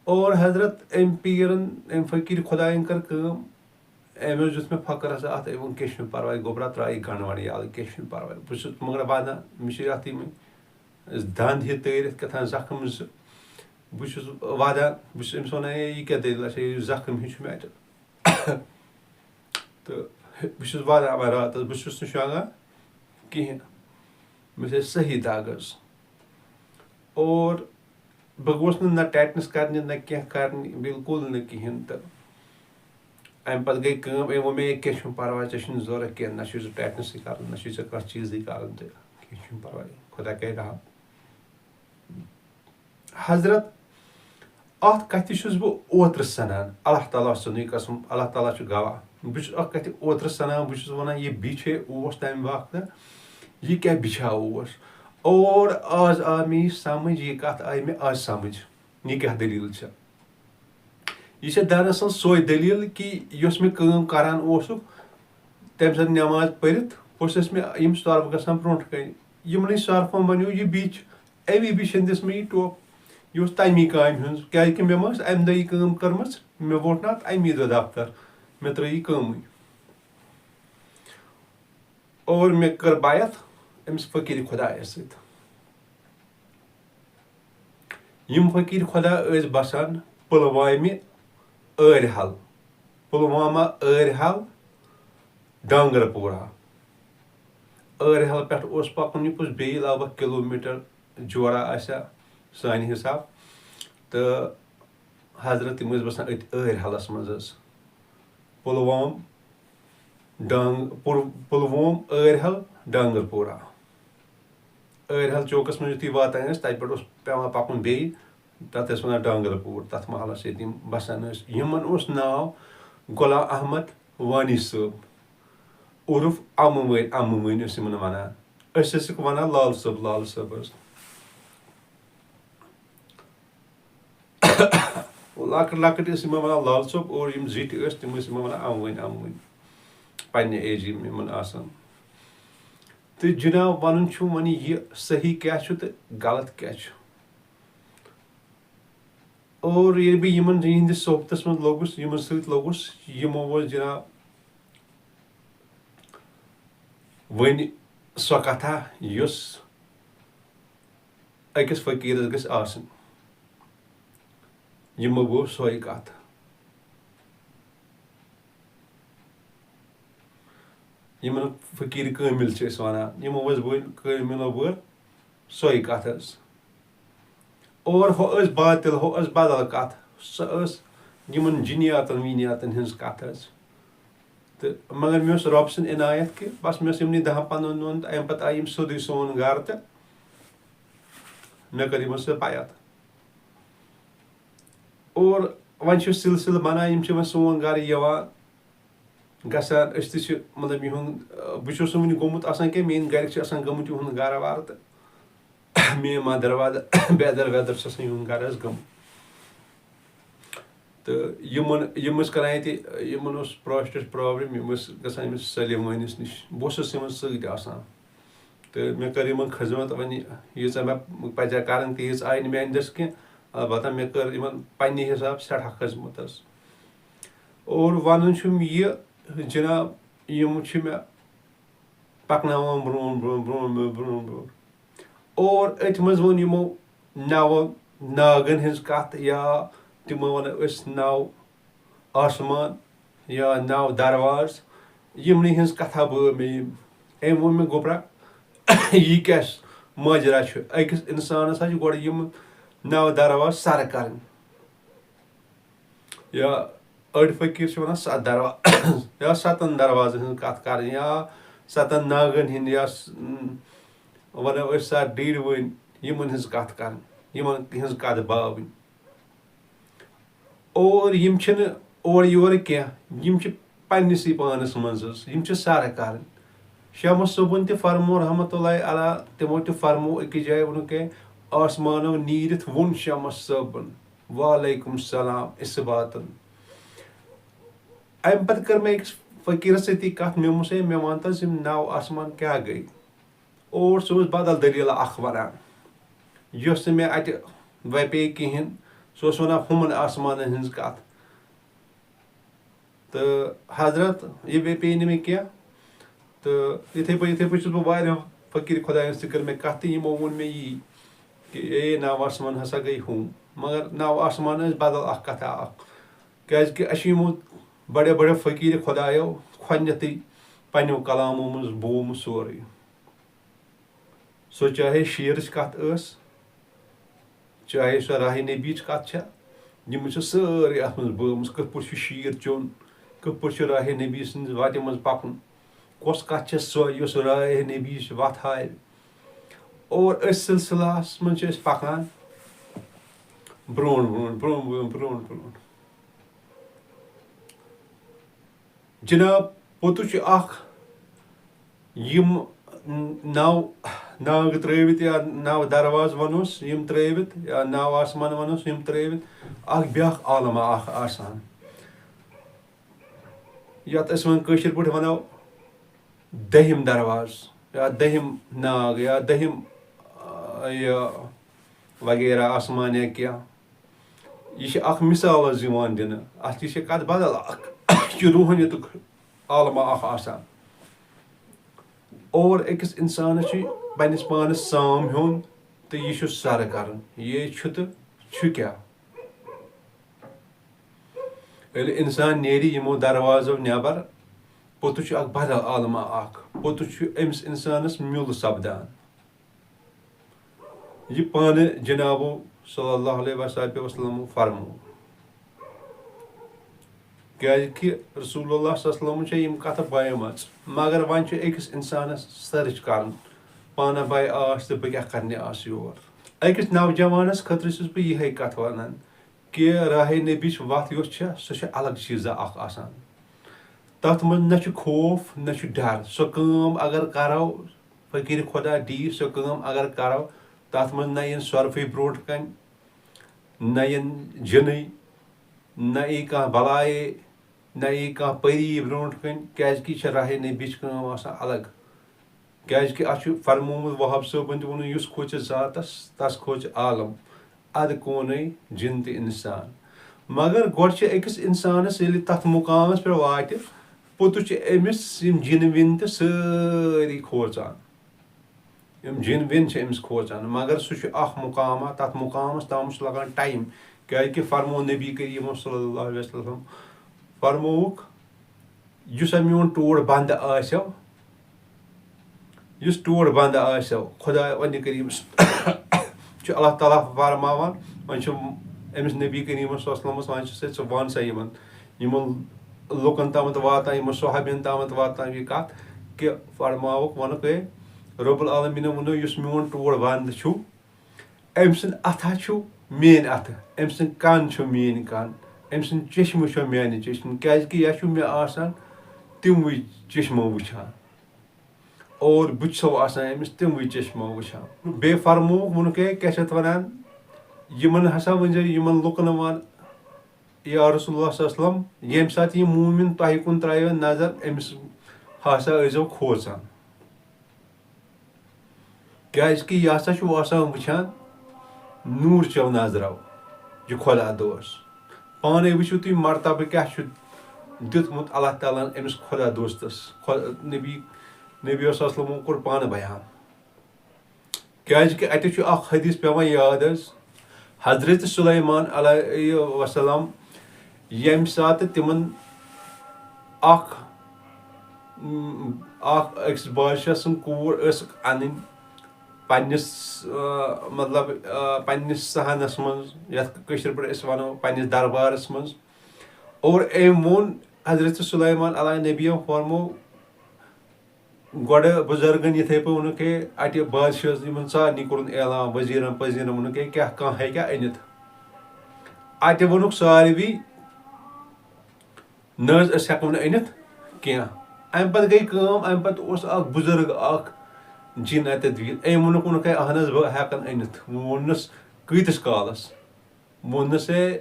اور حضرت أمۍ پیٖرَن أمۍ فقیٖر خۄدایَن کٔر کٲم أمۍ حظ دیُت مےٚ فخر ہسا اَتھ أمۍ ووٚن کیٚنٛہہ چھُنہٕ پَرواے گوٚبرا ترٛاو یہِ گنٛڈ وَنٛڈ یَلہٕ کیٚنٛہہ چھُنہٕ پَرواے بہٕ چھُس مگر وَدان مےٚ چھِ اَتھ یِمَے دَنٛد ہِتھ تٲرِتھ کیٛاہ تام زخم زٕ بہٕ چھُس وَدان بہٕ چھُس أمِس وَنان ہے یہِ کیٛاہ دٔلیٖل چھےٚ یہِ زخم ہیوٗ چھُ مےٚ اَتہِ تہٕ بہٕ چھُس وَدان وۄنۍ راتَس بہٕ چھُس نہٕ شۄنٛگان کِہیٖنۍ مےٚ چھِ صحیح دَگ حظ اور بہٕ گوٚژھ نہٕ نہ ٹٮ۪ٹنَس کَرنہِ نہ کینٛہہ کَرنہِ بِلکُل نہٕ کِہیٖنۍ تہٕ اَمہِ پَتہٕ گٔے کٲم أمۍ ووٚن مےٚ ہے کیٚنٛہہ چھُنہٕ پَرواے ژےٚ چھُنہٕ ضوٚرَتھ کینٛہہ نہ چھُے ژےٚ ٹٮ۪ٹنَسٕے کَرُن نہ چھُے ژےٚ کانٛہہ چیٖزٕے کَرُن تہٕ کینٛہہ چھُنہٕ پَرواے خۄدا کَرِ رحم حضرت اَتھ کَتھِ چھُس بہٕ اوترٕ سَنان اللہ تعالیٰ سُنٛدٕے قسم اللہ تعالیٰ چھُ گواہ بہٕ چھُس اَتھ کَتھِ اوترٕ سَنان بہٕ چھُس وَنان یہِ بِچ ہے اوس تَمہِ وقتہٕ یہِ کیٛاہ بِچھا اوس اور آز آو مےٚ یہِ سَمٕجھ یہِ کَتھ آیہِ مےٚ آز سَمٕجھ یہِ کیٛاہ دٔلیٖل چھےٚ یہِ چھےٚ دراصل سۄے دٔلیٖل کہِ یۄس مےٚ کٲم کَران اوسُکھ تَمہِ ساتہٕ نٮ۪ماز پٔرِتھ پوٚتُس ٲسۍ مےٚ یِم سۄرپھ گژھان برونٛٹھ کَنہِ یِمنٕے سۄرپھو بَنیو یہِ بِچ اَمی بِچَن دِژ مےٚ یہِ ٹوٚپھ یہِ اوس تَمی کامہِ ہٕنٛز کیٛازِکہِ مےٚ ما ٲس اَمہِ دۄہ یہِ کٲم کٔرمٕژ مےٚ ووٚتھ نہٕ اَتھ اَمی دۄہ دفتر مےٚ ترٛٲو یہِ کٲمٕے اور مےٚ کٔر بَیَت أمِس فقیٖر خۄدایَس سۭتۍ یِم فقیٖر خۄدا ٲسۍ بَسان پُلوامہِ ٲرحل پُلوامہ ٲرحل ڈانٛگرپورہ ٲرحل پٮ۪ٹھ اوس پَکُن یہِ بیٚیہِ لگ بگ کِلوٗمیٖٹر جورا آسہِ ہا سانہِ حِساب تہٕ حضرت تِم ٲسۍ بَسان أتھۍ ٲرحلَس منٛز حظ پُلووم ٲرحل ڈانٛگرپورہ ٲرحل چوکَس منٛز یُتھُے واتان ٲسۍ تَتہِ پٮ۪ٹھ اوس پٮ۪وان پَکُن بیٚیہِ تَتھ ٲسۍ وَنان ڈانٛگرپوٗر تَتھ محلَس ییٚتہِ یِم بَسان ٲسۍ یِمَن اوس ناو غلام احمد وانی صٲب عرف اَمہٕ وٲنۍ ٲسۍ یِمَن وَنان أسۍ ٲسِکھ وَنان لال صٲب حظ لۄکٕٹۍ لۄکٕٹۍ ٲسۍ یِمَن وَنان لال صٲب اور یِم زِٹھۍ ٲسۍ تِم ٲسۍ یِمَن وَنان اَمہٕ وٲنۍ پنٛنہِ ایجہِ یِمَن آسان تہٕ جِناب وَنُن چھُ وۄنۍ یہِ صحیح کیٛاہ چھُ تہٕ غلط کیٛاہ چھُ اور ییٚلہِ بہٕ یِمَن یِہِنٛدِس صحبتَس منٛز لوٚگُس یِمَن سۭتۍ لوٚگُس یِمو اوس جِناب وۄنۍ سۄ کَتھاہ یۄس أکِس فقیٖرَس گژھِ آسٕنۍ یِمو گوٚو سۄے کَتھ یِمن فقیٖر کٲمِل چھِ أسۍ وَنان یِمو ٲسۍ وۄنۍ کٲمِلو وٲر سۄے کَتھ حظ اور ہُہ ٲس باطِل ہُہ ٲس بدل کَتھ سۄ ٲس یِمن جِنیاتَن وِنیاتَن ہٕنٛز کَتھ حظ تہٕ مگر مےٚ اوس رۄبہٕ سٕنٛز عنایت کہِ بَس مےٚ اوس یِمنٕے 10-15 دۄہَن تہٕ اَمہِ پَتہٕ آیہِ یِم سیوٚدُے سون گرٕ تہٕ مےٚ کٔر یِمن سۭتۍ بَیعت اور وۄنۍ چھُ سِلسِلہٕ بَنان یِم چھِ وۄنۍ سون گَرٕ یِوان گژھان أسۍ تہِ چھِ مطلب یِہُنٛد بہٕ چھُس نہٕ وٕنہِ گوٚمُت آسان کینٛہہ میٛٲنۍ گَرِکۍ چھِ آسان گٔمٕتۍ یِہُنٛد گَرٕ وَرٕ تہٕ میٛٲنۍ مَدَر وَدَر بیٚدَر ویٚدَر چھِ آسان یِہُنٛد گَرٕ حظ گٔمٕتۍ تہٕ یِم ٲسۍ کَران ییٚتہِ یِمَن اوس پرٛاسٹیٹ پرٛابلِم یِم ٲسۍ گژھان أمِس سٲلِم وٲنِس نِش بہٕ اوسُس یِمَن سۭتۍ آسان تہٕ مےٚ کٔر یِمَن خدمت وۄنۍ ییٖژاہ مےٚ پَزِ ہا کَرٕنۍ تیٖژ آیہِ نہٕ میٛانہِ دٔسۍ کینٛہہ البتہ مےٚ کٔر یِمَن پنٛنہِ حِساب سٮ۪ٹھاہ خدمت حظ اور وَنُن چھُم یہِ جِناب یِم چھِ مےٚ پَکناوان برٛونٛٹھ برٛونٛٹھ برٛونٛٹھ برٛونٛٹھ برٛونٛٹھ اور أتھۍ منٛز ووٚن یِمو نَوو ناگَن ہِنٛز کَتھ یا تِمو وَنو أسۍ نَو آسمان یا نَو دَرواز یِمنٕے ہِنٛز کَتھا بٲو مےٚ یِم أمۍ ووٚن مےٚ گوٚبرا یہِ کیٛاہ ماجرا چھُ أکِس اِنسانَس حظ چھِ گۄڈٕ یِم نَو دَرواز سَرٕ کَرٕنۍ یا أڑۍ فقیٖر چھِ وَنان 7 دَرواز یا 7 دَروازَن ہِنٛز کَتھ کَرٕنۍ یا 7 ناگَن ہِنٛدۍ یا وَنو أسۍ 7 ڈیٖڈوٲنۍ یِمَن ہِنٛز کَتھ کَرٕنۍ یِمَن ہِنٛز کَتھ باوٕنۍ اور یِم چھِنہٕ اورٕ یورٕ کینٛہہ یِم چھِ پنٛنِسٕے پانَس منٛز حظ یِم چھِ سَرٕ کَرٕنۍ شمس صٲبُن تہِ فرمو رحمتُ اللہِ علیٰ تِمو تہِ فرمو أکِس جایہِ ووٚنُکھ ہے آسمانو نیٖرِتھ ووٚن شمس صٲبُن وعلیکُم السلام اِسباتُن اَمہِ پَتہٕ کٔر مےٚ أکِس فقیٖرَس سۭتی کَتھ مےٚ ووٚنمَس ہے مےٚ وَن تہٕ حظ یِم 9 آسمان کیٛاہ گٔے اور سُہ اوس بدل دٔلیٖلہ اَکھ وَنان یۄس نہٕ مےٚ اَتہِ وَپے کِہیٖنۍ سُہ اوس وَنان ہُمَن آسمانَن ہِنٛز کَتھ تہٕ حضرت یہِ وَپے نہٕ مےٚ کینٛہہ تہٕ یِتھَے پٲٹھۍ چھُس بہٕ واریاہ فقیٖر خۄدایَس تہِ کٔر مےٚ کَتھ تہٕ یِمو ووٚن مےٚ یی کہِ 9 آسمان ہسا گٔے ہُم مگر 9 آسمان ٲسۍ بدل اَکھ کَتھا اَکھ کیٛازِکہِ اَسہِ چھِ یِمو بَڑیو بَڑیو فقیٖر خۄدایو گۄڈنٮ۪تھٕے پنٛنیو کلامو منٛز بوٗمُت سورُے سۄ چاہے شیٖرٕچ کَتھ ٲس چاہے سۄ راہہِ نبیٖچ کَتھ چھےٚ یِمو چھِ سٲرٕے اَتھ منٛز بٲومٕژ کِتھ پٲٹھۍ چھُ شیٖر چیوٚن کِتھ پٲٹھۍ چھُ راہہِ نبی سٕنٛدِ وَتہِ منٛز پَکُن کۄس کَتھ چھےٚ سۄ یۄس راہہِ نبیٖچ وَتھ ہاوِ اور أتھۍ سِلسِلاہَس منٛز چھِ أسۍ پَکان برٛونٛٹھ برٛونٛٹھ برٛونٛٹھ برٛونٛٹھ برٛونٛٹھ برٛونٛٹھ جِناب پوٚتُس چھُ اَکھ یِم 9 ناگہٕ ترٛٲوِتھ یا 9 دَرواز وَنوس یِم ترٛٲوِتھ یا 9 آسمان وَنوس یِم ترٛٲوِتھ اَکھ بیٛاکھ عالما اَکھ آسان یَتھ أسۍ وۄنۍ کٲشِر پٲٹھۍ وَنو 10ہِم دَرواز یا 10ہِم ناگ یا 10ہِم یہِ وغیرہ آسمان یا کینٛہہ یہِ چھِ اَکھ مِثال حظ یِوان دِنہٕ اَتھ یہِ چھِ کَتھ بدل اَکھ یہِ چھِ روٗحٲنیتُک عالما اَکھ آسان اور أکِس اِنسانَس چھُ پنٛنِس پانَس سام ہیوٚن تہٕ یہِ چھُ سَرٕ کَرُن یے چھُ تہٕ چھُ کیٛاہ ییٚلہِ اِنسان نیرِ یِمو دَروازو نٮ۪بر پوٚتُس چھُ اَکھ بدل عالما اَکھ پوٚتُس چھُ أمِس اِنسانَس میوٗل سَپدان یہِ پانہٕ جِنابو صلی اللہ علیہ وسلمو فرمو کیٛازِکہِ رسوٗل اللہ صلی اللہ علیہ وسلمن چھےٚ یِم کَتھٕ بایمَژٕ مگر وۄنۍ چھُ أکِس اِنسانَس سٔرٕچ کَرُن پانہ باے آس تہٕ بہٕ کیٛاہ کَرنہِ آسہٕ یور أکِس نوجوانَس خٲطرٕ چھُس بہٕ یِہے کَتھ وَنان کہِ راہے نبیٖچ وَتھ یۄس چھےٚ سۄ چھےٚ الگ چیٖزا اَکھ آسان تَتھ منٛز نہ چھُ خوف نہ چھُ ڈر سۄ کٲم اگر کَرو فقیٖر خۄدا دی سۄ کٲم اگر کَرو تَتھ منٛز نہ یِن سۄرپھٕے برونٛٹھ کَنہِ نہ یِن جِنٕے نہ یی کانٛہہ بَلایے نہ یی کانٛہہ پٔری برونٛٹھ کَنہِ کیٛازِکہِ یہِ چھےٚ راہے نبیٖچ کٲم آسان الگ کیٛازِکہِ اَتھ چھُ فرمومُت وہاب صٲبن تہِ ووٚنُن یُس کھوژِ ذاتَس تَس کھوژِ عالم اَدٕ کونے جِن تہٕ اِنسان مگر گۄڈٕ چھِ أکِس اِنسانَس ییٚلہِ تَتھ مُقامَس پٮ۪ٹھ واتہِ پوٚتُس چھِ أمِس یِم جِن وِن تہِ سٲری کھوژان یِم جِن وِن چھِ أمِس کھوژان مگر سُہ چھُ اَکھ مُقاما تَتھ مُقامَس تام چھُ لَگان ٹایم کیٛازِکہِ فرمو نبی کریٖمو صلی اللہ علیہ وسلم فرمووُکھ یُس ہا میون ٹوٹھ بنٛدٕ آسیو یُس ٹوٹھ بنٛدٕ آسیو خۄدا وَنہِ کریٖمَس چھُ اللہ تعالیٰ فرماوان وۄنۍ چھُ أمِس نبی کریٖمَس صلی اللہ علیہ وسلمَس وۄنۍ چھُ ژٕ وَن سا یِمن لُکَن تامَتھ واتان یِمن صحابین تامَتھ واتان یہِ کَتھ کہِ فرماوُکھ ووٚنُکھ ہے رۄب العالمیٖنَن ووٚنُو یُس میون ٹوٹھ بنٛدٕ چھُ أمۍ سٕنٛدِ اَتھا چھُ میٲنۍ اَتھٕ أمۍ سٕنٛدۍ کَن چھُ میٲنۍ کَن أمۍ سٕنٛدۍ چشمہٕ چھُ میانہِ چشمہٕ کیازِ کہِ یہِ چھُ مےٚ آسان تِموٕے چشمو وٕچھان اور بہٕ چھُسو آسان أمِس تِموٕے چشمو وٕچھان بیٚیہِ فرمووُکھ ووٚنُکھ ہے کیاہ چھِ اَتھ وَنان یِمن ہسا ؤنزیو یِمن لُکن وَن یا رسول اللہ صلی اللہ علیہ وسلم ییٚمہِ ساتہٕ یہِ موٗمِن تۄہہِ کُن ترٛایو نظر أمِس ہسا ٲسۍزیو کھوژان کیازِ کہِ یہِ ہسا چھُ آسان وٕچھان نوٗر چٮ۪و نظرو یہِ خۄدا دوس پانے وٕچھِو تُہۍ مرتبہٕ کیاہ چھُ دیُتمُت اللہ تعالیٰ ہن أمِس خۄدا دوستس نبی صلی وسلمو کوٚر پانہٕ بیان کیازِ کہِ اَتہِ چھُ اکھ حدیٖث پیٚوان یاد حظ حضرت سُلیمان علیہ وسلام ییٚمہِ ساتہٕ تِمن اکھ أکِس بادشاہ سٕنٛز کوٗر ٲسٕکھ اَنٕنۍ پننِس مطلب پننِس صحنس منٛز یتھ کٲشِر پٲٹھۍ أسۍ وَنو پننِس دربارس منٛز اور أمۍ ووٚن حضرت سُلیمان علیہ نبیَن فرمو گۄڈٕ بُزرگن یِتھٕے پٲٹھۍ ووٚنُکھ ہے اَتہِ بادشاہس یِمن سارنٕے کوٚرُن اعلان وزیٖرن پزیٖرن ووٚنُکھ ہے کیاہ کانٛہہ ہیٚکیٛاہ أنِتھ اَتہِ ووٚنُکھ ساروی نہ حظ أسۍ ہٮ۪کو نہٕ أنِتھ کینٛہہ اَمہِ پتہٕ گٔے کٲم اَمہِ پتہٕ اوس اکھ بُزرگ اکھ جِن اَتٮ۪تھ بِہِتھ أمۍ ووٚنُکھ ہے اہن حظ بہٕ ہٮ۪کن أنِتھ ووٚننس کۭتِس کالس ووٚننس ہے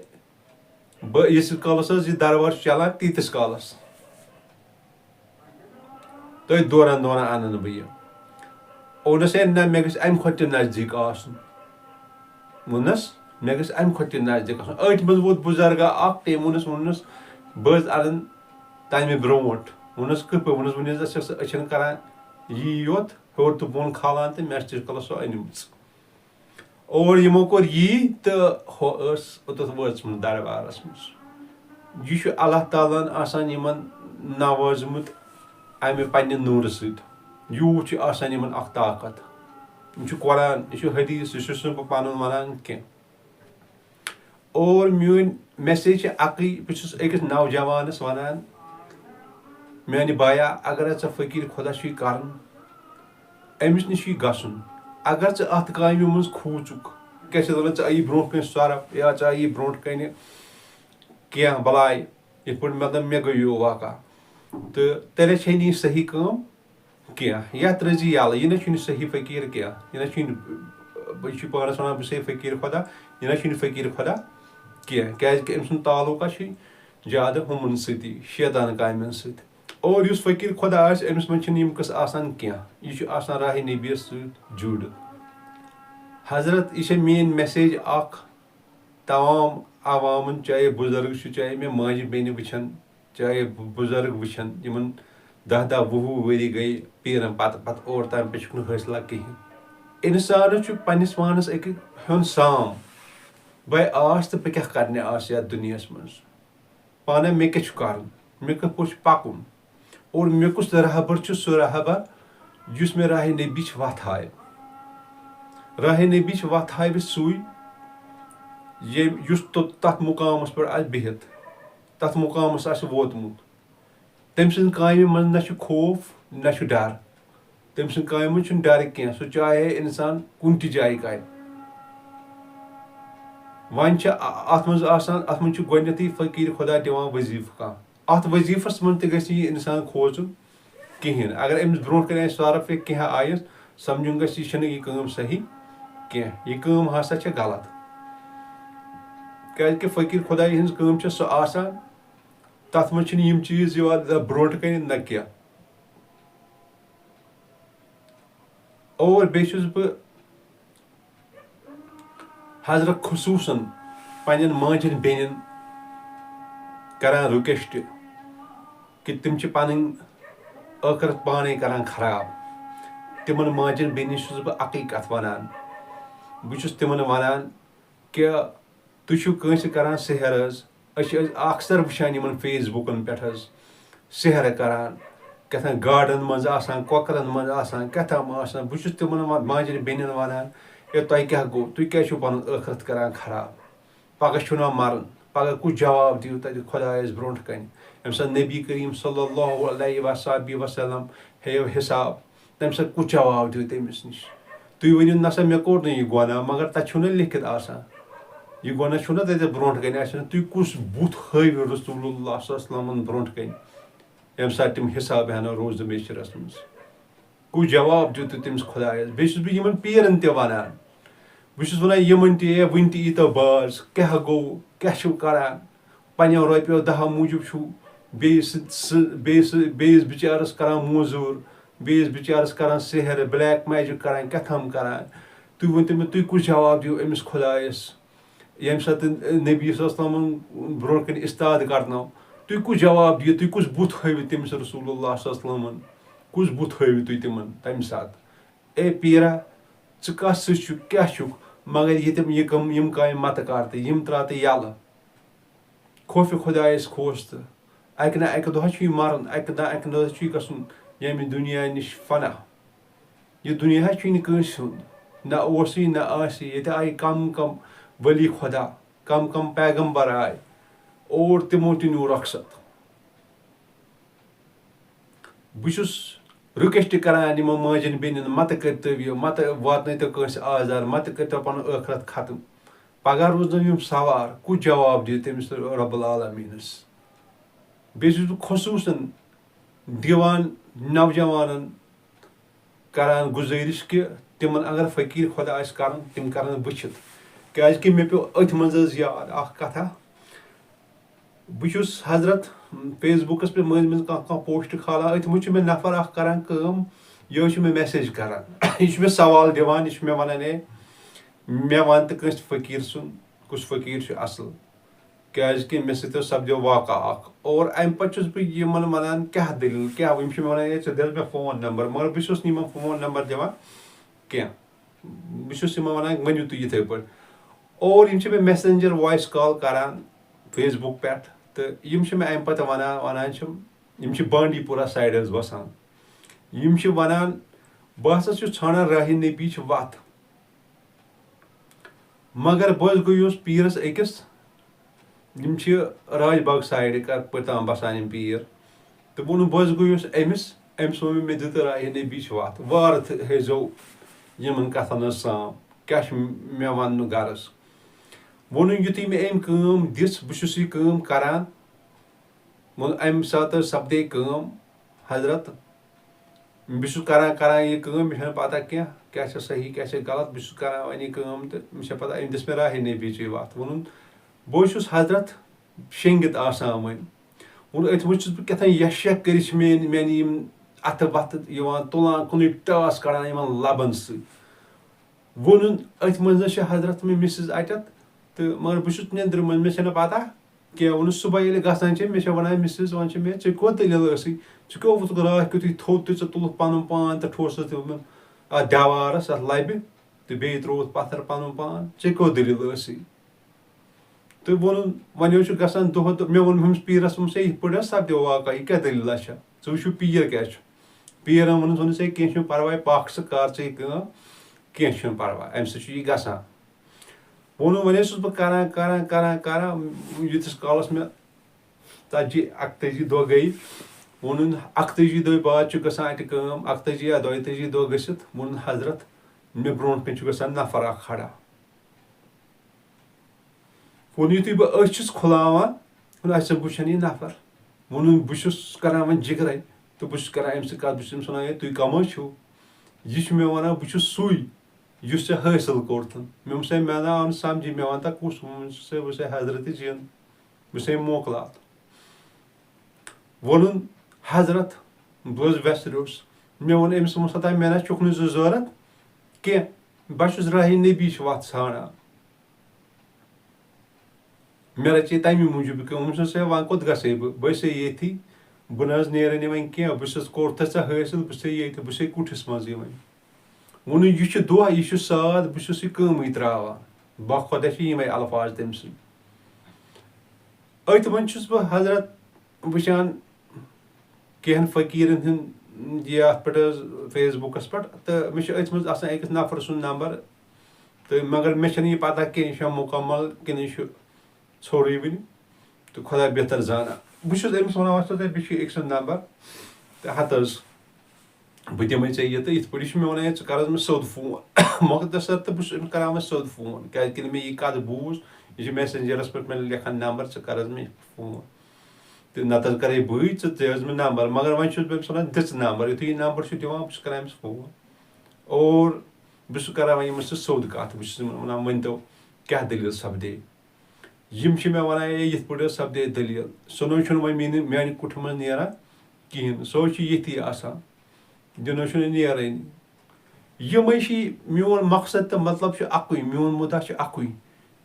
بہٕ ییٖتِس کالس حظ یہِ دربار چھُ چلان تیٖتِس کالس تٔتھۍ دوران اَنن بہٕ یہِ ووٚننس ہے نہ مےٚ گژھِ اَمہِ کھۄتہٕ تہِ نزدیٖک آسُن ووٚننس مےٚ گژھِ اَمہِ کھۄتہٕ تہِ نزدیٖک آسُن أتھۍ منٛز ووت بُزرگا اکھ تٔمۍ ووٚننس بہٕ حظ اَنن تَمہِ برونٛٹھ ووٚننس کِتھ پٲٹھۍ ووٚننس وۄنۍ حظ ٲسۍ أچھن کران یی یوت ہیوٚر تہٕ بۄن کھالان تہٕ مےٚ چھِ تیٖتِس کالس سۄ أنمٕژ اور یِمو کوٚر یی تہٕ ہُہ ٲس اوٚتتھ وٲژمٕژ دربارس منٛز یہِ چھُ اللہ تعالیٰ ہن آسان یِمن نوٲزمُت اَمہِ پننہِ نوٗرٕ سۭتۍ یوٗت چھُ آسان یِمن اکھ طاقت یہِ چھُ قرآن یہِ چھُ حدیٖث یہِ چھُس نہٕ بہٕ پنُن وَنان کینٛہہ اور میٲنۍ میسیج چھِ اَکٕے بہٕ چھُس أکِس نوجوانس وَنان میانہِ بایا اگر ژےٚ فقیٖر خۄدا چھُے کرُن أمِس نِش چھُے گژھُن اگر ژٕ اَتھ کامہِ منٛز کھوٗژُکھ کیاہ چھِ دَپان ژٕ آیی برونٛٹھ کَنہِ سۄرف یا ژٕ آیی برونٛٹھ کَنہِ کینٛہہ بلاے یِتھ پٲٹھۍ مطلب مےٚ گٔیو واقع تہٕ تیٚلے چھے نہٕ یہِ صحیح کٲم کینٛہہ یتھ رٔزی یَلہٕ یہِ نہ چھُنہٕ صحیح فقیٖر کینٛہہ یہِ نہ چھُنہٕ یہِ چھُ پانس وَنان بہٕ چھُسے فقیٖر خۄدا یہِ نہ چھُنہٕ فقیٖر خۄدا کینٛہہ کیازِ کہِ أمۍ سُنٛد تعلُقا چھُ زیادٕ ہُمن سۭتی شیطان کامٮ۪ن سۭتۍ اور یُس فقیٖر خۄدا آسہِ أمِس منٛز چھِنہٕ یِم قٕصہٕ آسان کینٛہہ یہِ چھُ آسان راہِ نبیَس سۭتۍ جُڑِتھ حضرت یہِ چھےٚ میٲنۍ میسیج اکھ تمام عوامن چاہے بُزرگ چھُ چاہے مےٚ ماجہِ بیٚنہِ وٕچھن چاہے بُزرگ وٕچھن یِمن 10 وُہ ؤری گٔے پیٖرن پتہٕ اور تام پٮ۪ٹھ چھُکھ نہٕ حٲصِلا کِہینۍ اِنسانس چھُ پننِس پانس أکِس ہیوٚن سام بے آس تہٕ بہٕ کیاہ کرنہِ آسہٕ یتھ دُنیاہس منٛز پانے مےٚ کیاہ چھُ کرُن مےٚ کِتھ پٲٹھۍ چھُ پکُن اور مےٚ کُس رہبر چھُ سُہ رہبر یُس مےٚ راہِ نبیِچ وتھ ہاوِ راہِ نبیِچ وتھ ہاوِ سُے یُس تتھ مُقامس پٮ۪ٹھ آسہِ بِہِتھ تتھ مُقامس آسہِ ووتمُت تٔمۍ سٕنٛدِ کامہِ منٛز نہ چھُ خوف نہ چھُ ڈر تٔمۍ سٕنٛدِ کامہِ منٛز چھُنہٕ ڈر کینٛہہ سُہ چاہے اِنسان کُنہِ تہِ جایہِ کرِ وۄنۍ چھِ اتھ منٛز آسان اتھ منٛز چھُ گۄڈٕنیتھٕے فقیٖر خۄدا دِوان وظیٖفہٕ کانٛہہ اتھ وظیٖفس منٛز تہِ گژھِ نہٕ یہِ اِنسان کھوژُن کِہینۍ اگر أمِس برونٛٹھ کَنہِ آسہِ سۄرف یا کینٛہہ آیس سمجُن گژھِ یہِ چھنہٕ یہِ کٲم صحیح کینٛہہ یہِ کٲم ہسا چھےٚ غلط کیازِ کہِ فقیٖر خۄدایہِ ہٕنٛز کٲم چھےٚ سۄ آسان تتھ منٛز چھِنہٕ یِم چیٖز یِوان نہ برونٛٹھ کَنہِ نہ کینٛہہ اور بیٚیہِ چھُس بہٕ حضرت خصوٗصن پننٮ۪ن ماجٮ۪ن بیٚنٮ۪ن کران رِکویسٹ کہِ تِم چھِ پنٕنۍ ٲخرت پانے کران خراب تِمن ماجٮ۪ن بیٚنٮ۪ن چھُس بہٕ اَکٕے کتھ وَنان بہٕ چھُس تِمن وَنان کہِ تُہۍ چھِو کٲنٛسہِ کران سحر حظ أسۍ چھِ اکثر وٕچھان یِمن فیس بُکن پٮ۪ٹھ حظ سحر کران کیٛاہ گاڈن منٛز آسان کۄکرن منٛز آسان کیٛاہ تام آسان بہٕ چھُس تِمن ماجٮ۪ن بیٚنٮ۪ن وَنان ہے تۄہہِ کیٛاہ گوٚو تُہۍ کیٛازِ چھِو پنُن ٲخرت کران خراب پگاہ چھُو نا مرُن پگاہ کُس جواب دِیِو تَتہِ خۄدایس برونٛٹھ کَنہِ ییٚمہِ ساتہٕ نبی کریم صلی اللہ علیہ وسلم ہیٚیو حِساب تَمہِ ساتہٕ کُس جواب دِیِو تٔمِس نِش تُہۍ ؤنِو نسا مےٚ کوٚر نہٕ یہِ گۄناہ مگر تَتہِ چھُو نہ لیکھِتھ آسان یہِ گۄڈنٮ۪تھ چھُنہ تَتہِ برونٛٹھ کَنہِ آسہِ نہٕ تُہۍ کُس بُتھ ہٲیِو رسول اللہ صلی اللہ علیہ وسلمن برونٛٹھ کَنہِ ییٚمہِ ساتہٕ تِم حِساب ہٮ۪نو روزٕ میچرَس منٛز کُس جواب دیُت تٔمِس خۄدایَس بیٚیہِ چھُس بہٕ یِمن پیرَن تہِ وَنان بہٕ چھُس وَنان یِمن تہِ وٕنہِ تہِ ییٖتو باز کیٛاہ گوٚو کیٛاہ چھِو کَران پنٛنیو رۄپیو دَہو موٗجوٗب چھُو بیٚیِس بِچارَس کَران موزوٗر بیٚیِس بِچارَس کَران سحر بلیک میجِک کَران کیٛاہ تھام کَران تُہۍ ؤنۍتو مےٚ تُہۍ کُس جواب دِیِو أمِس خۄدایَس ییٚمہِ ساتہٕ نبی صلی اللہ علیہ وسلمن برونٛٹھ کَنہِ اِستاد کَرنو تُہۍ کُس جواب دِیِو تُہۍ کُس بُتھ ہٲوِو تٔمِس رسول اللہ صلی اللہ علیہ وسلمن کُس بُتھ ہٲوِو تُہۍ تِمن تَمہِ ساتہٕ اے پیرا ژٕ کَس سۭتۍ چھُکھ کیٛاہ چھُکھ مگر یِم کامہِ مَتہٕ کر تہٕ یِم ترٛاو تہٕ یَلہٕ خوفہِ خۄدایَس کھوژ تہٕ اَکہِ نہ اَکہِ دۄہ چھُے مَرُن اَکہِ نہ اَکہِ دۄہ چھُے گژھُن ییٚمہِ دُنیا نِش فنا یہِ دُنیا چھُے نہٕ کٲنٛسہِ ہُنٛد نہ اوسُے نہ آسہِ ییٚتہِ آیہِ کم کم ؤلی خۄدا کم کم پیغمبر آے اور تِمو تہِ نیوٗ رۄخصت بہٕ چھُس رِکویسٹ کران یِمو ماجٮ۪ن بیٚنٮ۪ن متہٕ کٔرتو یہِ متہٕ واتنٲیتو کٲنٛسہِ آزار متہٕ کٔرتو پنُن ٲخرت ختم پگاہ روزن یِم سوار کُس جواب دِیہِ تٔمِس رۄب العالمیٖنس بیٚیہِ چھُس بہٕ خصوٗصن دِوان نوجوانن کران گُزٲرِش کہِ تِمن اگر فقیٖر خۄدا آسہِ کرُن تِم کرن بٕچھِتھ کیازِ کہِ مےٚ پیوٚو أتھۍ منٛز حظ یاد اکھ کتھا بہٕ چھُس حضرت فیس بُکس پٮ۪ٹھ مٔنٛزۍ مٔنٛزۍ کانٛہہ پوسٹ کھالان أتھۍ منٛز چھُ مےٚ نفر اکھ کران کٲم یہِ حظ چھُ مےٚ میسیج کران یہِ چھُ مےٚ سوال دِوان یہِ چھُ مےٚ ونان ہے مےٚ ون تہٕ کٲنٛسہِ فقیٖر سُنٛد کُس فقیٖر چھُ اصٕل کیازِ کہِ مےٚ سۭتۍ حظ سپدیو واقعہ اکھ اور امہِ پتہٕ چھُس بہٕ یِمن ونان کیٛاہ دٔلیٖل کیٛاہ یِم چھِ مےٚ ونان ہے ژٕ دِ مےٚ فون نمبر مگر بہٕ چھُس نہٕ یِمن فون نمبر دِوان کینٛہہ بہٕ چھُس یِمن ونان ؤنِو تُہۍ یِتھٕے پٲٹھۍ اور یِم چھِ مےٚ میسنجر وایس کال کران فیس بُک پٮ۪ٹھ تہٕ یِم چھِ مےٚ امہِ پتہٕ ونان چھِ یِم چھِ بانڈی پورہ سایڈ حظ بسان یِم چھِ ونان بہٕ ہسا چھُس ژھانڈان راہہِ نبی چھِ وتھ مگر بہٕ حظ گوٚیُس پیٖرس أکِس یِم چھِ راج باغ سایڈٕ کپٲرۍ تام بسان یِم پیٖر تہٕ ووٚنُم بہٕ حظ گوٚیُس أمِس ووٚن مےٚ دِتہٕ راہہِ نبی چھِ وتھ وارٕ ہٲیزیو یِمن کتھن ہٕنٛز سام کیٛاہ چھُ مےٚ وننُک غرض ووٚنُن یُتھُے مےٚ أمۍ کٲم دِژ بہٕ چھُس یہِ کٲم کران امہِ ساتہٕ حظ سپدے کٲم حضرت بہٕ چھُس کران یہِ کٲم مےٚ چھنہٕ پتہ کیٛاہ چھِ صحیح کیٛاہ چھِ غلط بہٕ چھُس کران وۄنۍ یہِ کٲم تہٕ مےٚ چھےٚ پتہ أمۍ دِژ مےٚ راہہِ نبیٖچٕے وتھ ووٚنُن بہٕ حظ چھُس حضرت شیٚنگِتھ آسان وۄنۍ ووٚن أتھۍ منٛز چھُس بہٕ کیٛاہ تام یش کٔرِتھ چھِ میانہِ یِم اَتھٕ وَتھٕ یِوان تُلان کُنُے ٹاس کڑان یِمن لبن سۭتۍ ووٚنُن أتھۍ منٛز حظ چھِ حضرت مےٚ مسِز اَتٮ۪تھ تہٕ مگر بہٕ چھُس نیٚنٛدرِ منٛز مےٚ چھَنہٕ پتہ کینٛہہ ووٚنُن صبح ییٚلہِ گژھان چھِ مےٚ چھےٚ ونان مسِز وۄنۍ چھِ مےٚ ژےٚ کوٚت دٔلیٖل ٲسٕے ژٕ کیٛاہ ووٚتھُکھ راتھ کیُتھُے تھوٚد تہٕ ژٕ تُلُکھ پنُن پان تہٕ ٹھوسُکھ تِمن اَتھ دیوارس اَتھ لبہِ تہٕ بیٚیہِ ترٛووُتھ پتھر پنُن پان ژےٚ کیٛاہ دٔلیٖل ٲسٕے تہٕ ووٚنُن وۄنۍ حظ چھُ گژھان دۄہ دۄہ مےٚ ووٚن ہُمِس پیٖرس ووٚنُس ہے یِتھ پٲٹھۍ حظ سپدیو واقعہ یہِ کیٛاہ دٔلیٖلہ چھےٚ ژٕ وٕچھو پیٖر کیٛاہ چھُ پیٖرن ووٚنُس ہے کینٛہہ چھُنہٕ پرواے پکھ ژٕ کر ژٕ یہِ کٲم کینٛہہ چھُنہٕ پرواے امہِ سۭتۍ چھُ یہِ گژھان ووٚنُن وۄنۍ حظ چھُس بہٕ کران ییٖتِس کالس مےٚ 41 دۄہ گٔیہِ ووٚنُن 41 دۄہ بعد چھُ گژھان اَتہِ کٲم 41 یا 42 دۄہ گٔژھِتھ ووٚنُن حضرت مےٚ برونٛٹھ کَنۍ چھُ گژھان نفر اکھ کھڑا ووٚن یِتھُے بہٕ أچھ چھُس کھُلاوان اَسہِ وٕچھان یہِ نفر ووٚنُن بہٕ چھُس کران وۄنۍ جِگرے تہٕ بہٕ چھُس کران أمۍ سۭتۍ کتھ بہٕ چھُس أمِس ونان ہے تُہۍ کم حظ چھِو یہِ چھُ مےٚ ونان بہٕ چھُس سُے یُس ژےٚ حٲصِل کوٚرتھ مےٚ ووٚنُس ہے مےٚ آو نہٕ سمجھی مےٚ ون تہ کُس بہٕ چھُس حضرت جِن بہٕ چھُسے موکلات ووٚنُن حضرت بہٕ حظ ویسریوس مےٚ ووٚن أمِس ووٚنُس مےٚ نہ چھُکھ نہٕ ژٕ ضوٚرتھ کینٛہہ بہٕ چھُس راہہِ نبی چھِ وتھ ژھانڈان مےٚ رَچے تَمہِ موٗجوٗب کٲم ہے وۄنۍ کوٚت گژھے بہٕ چھسے ییٚتھی بہٕ نہ حظ نیرے نہٕ وۄنۍ کینٛہہ بہٕ چھُس کوٚرتھَے ژےٚ حٲصِل بہٕ چھسے ییٚتہِ بہٕ چھسے کُٹھِس منٛزٕے وۄنۍ ووٚنُن یہِ چھُ دۄہ یہِ چھُ ساد بہٕ چھُس یہِ کٲمٕے ترٛاوان باخۄدا چھِ یِمے الفاظ تٔمۍ سٕنٛدۍ أتھۍ منٛز چھُس بہٕ حضرت وٕچھان کینٛہن فقیٖرن ہُنٛد یہِ اَتھ پٮ۪ٹھ حظ فیس بُکس پٮ۪ٹھ تہٕ مےٚ چھُ أتھۍ منٛز آسان أکِس نفر سُنٛد نمبر تہٕ مگر مےٚ چھنہٕ یہِ پتہ کینٛہہ یہِ چھا مُکمل کِنہٕ یہِ چھُ ژھوٚرُے وٕنہِ تہٕ خۄدا بہتر زانان بہٕ چھُس أمِس ونان وَستا مےٚ چھُ أکۍ سُنٛد نمبر تہٕ ہت حظ بہٕ دِمے ژےٚ یہِ تہٕ یِتھ پٲٹھۍ یہِ چھُ مےٚ ونان ہے ژٕ کر حظ مےٚ سیوٚد فون مۄختصر تہٕ بہٕ چھُس أمِس کران وۄنۍ سیوٚد فون کیازِ کہِ مےٚ یہِ کَتھ بوٗز یہِ چھِ میسنجرَس پٮ۪ٹھ مےٚ لیکھان نمبر ژٕ کر حظ مےٚ فون تہٕ نتہٕ حظ کرے بٕے ژٕ حظ مےٚ نمبر مگر وۄنۍ چھُس بہٕ أمِس وَنان دِژ نمبر یِتھُے یہِ نمبر چھُ دِوان بہٕ چھُس کران أمِس فون اور بہٕ چھُس کران وۄنۍ یِمن سۭتۍ سیوٚد کَتھ بہٕ چھُس یِمن وَنان ؤنۍتو کیاہ دٔلیٖل سپدے یِم چھِ مےٚ وَنان ہے یِتھ پٲٹھۍ حظ سپدے دٔلیٖل سُہ نہٕ چھُنہٕ وۄنۍ میانہِ کُٹھِ منٛز نیران کِہینۍ نہٕ سُہ حظ چھُ ییٚتھی آسان یہِ نہٕ چھُنہٕ نیرٲنی یِمے چھِ میون مقصد تہٕ مطلب چھُ اَکُے میون مُدا چھُ اَکُے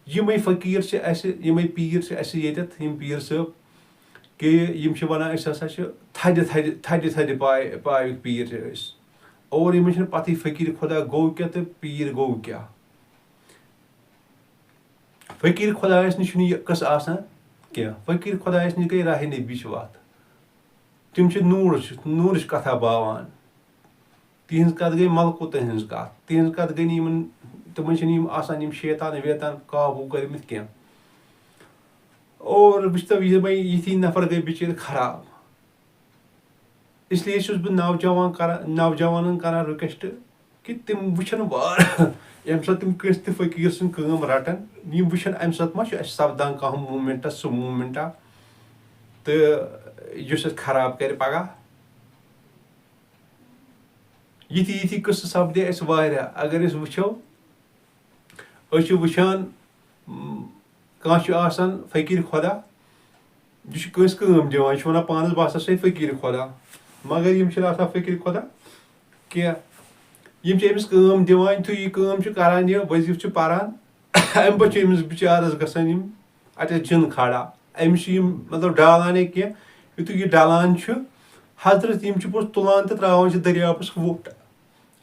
یِمے فقیٖر چھِ اَسہِ یِمے پیٖر چھِ اَسہِ ییٚتٮ۪تھ یِم پیٖر صٲب کہِ یِم چھِ وَنان أسۍ ہسا چھِ تھدِ پایُک پیٖر چھِ أسۍ اور یِمن چھنہٕ پَتہٕے فقیٖر خۄدا گوٚو کیاہ تہٕ پیٖر گوٚو کیاہ فقیٖر خۄدایَس نِش چھُنہٕ یہِ قٕصہٕ آسان کینٛہہ فقیٖر خۄدایَس نِش گٔے راہے نبیٖچ وَتھ تِم چھِ نوٗرٕچ کَتھا باوان تِہنٛز کَتھ گٔے ملکوٗتن ہٕنٛز کَتھ تِہنٛز کَتھ گٔے نہٕ یِمن تِمن چھِنہٕ یِم آسان یِم شیطان ویطان قابوٗ کٔرمٕتۍ کینٛہہ اور وٕچھتو یِمے یِتھی نفر گٔے بِچٲرۍ خراب اسلیے چھُس بہٕ نوجوانن کران رِکویسٹ کہِ تِم وٕچھن وارٕ ییٚمہِ ساتہٕ تِم کٲنٛسہِ تہِ فقیٖر سٕنٛز کٲم رَٹان یِم وٕچھن اَمہِ ساتہٕ ما چھُ اَسہِ سپدان کانٛہہ موٗمینٹا سُہ موٗمینٹا تہٕ یُس اَسہِ خراب کرِ پگہہ یِتھی قٕصہٕ سپدے اَسہِ واریاہ اگر أسۍ وٕچھو أسۍ چھِ وٕچھان کانٛہہ چھُ آسان فقیٖر خۄدا یہِ چھُ کٲنٛسہِ کٲم دِوان یہِ چھُ وَنان پانَس بہٕ ہسا چھُسے فقیٖر خۄدا مگر یِم چھِنہٕ آسان فقیٖر خۄدا کینٛہہ یِم چھِ أمِس کٲم دِوان یِتھُے یہِ کٲم چھُ کران یہِ ؤظیٖفہٕ چھُ پران اَمہِ پَتہٕ چھِ أمِس بِچارَس گژھان یِم اَتٮ۪تھ جِن کھڑا أمِس چھِ یِم مطلب ڈالانٕے کینٛہہ یِتھُے یہِ ڈلان چھُ حضرت یِم چھِ پوٚتُس تُلان تہٕ تراوان چھِ دٔریابَس ووٚٹھ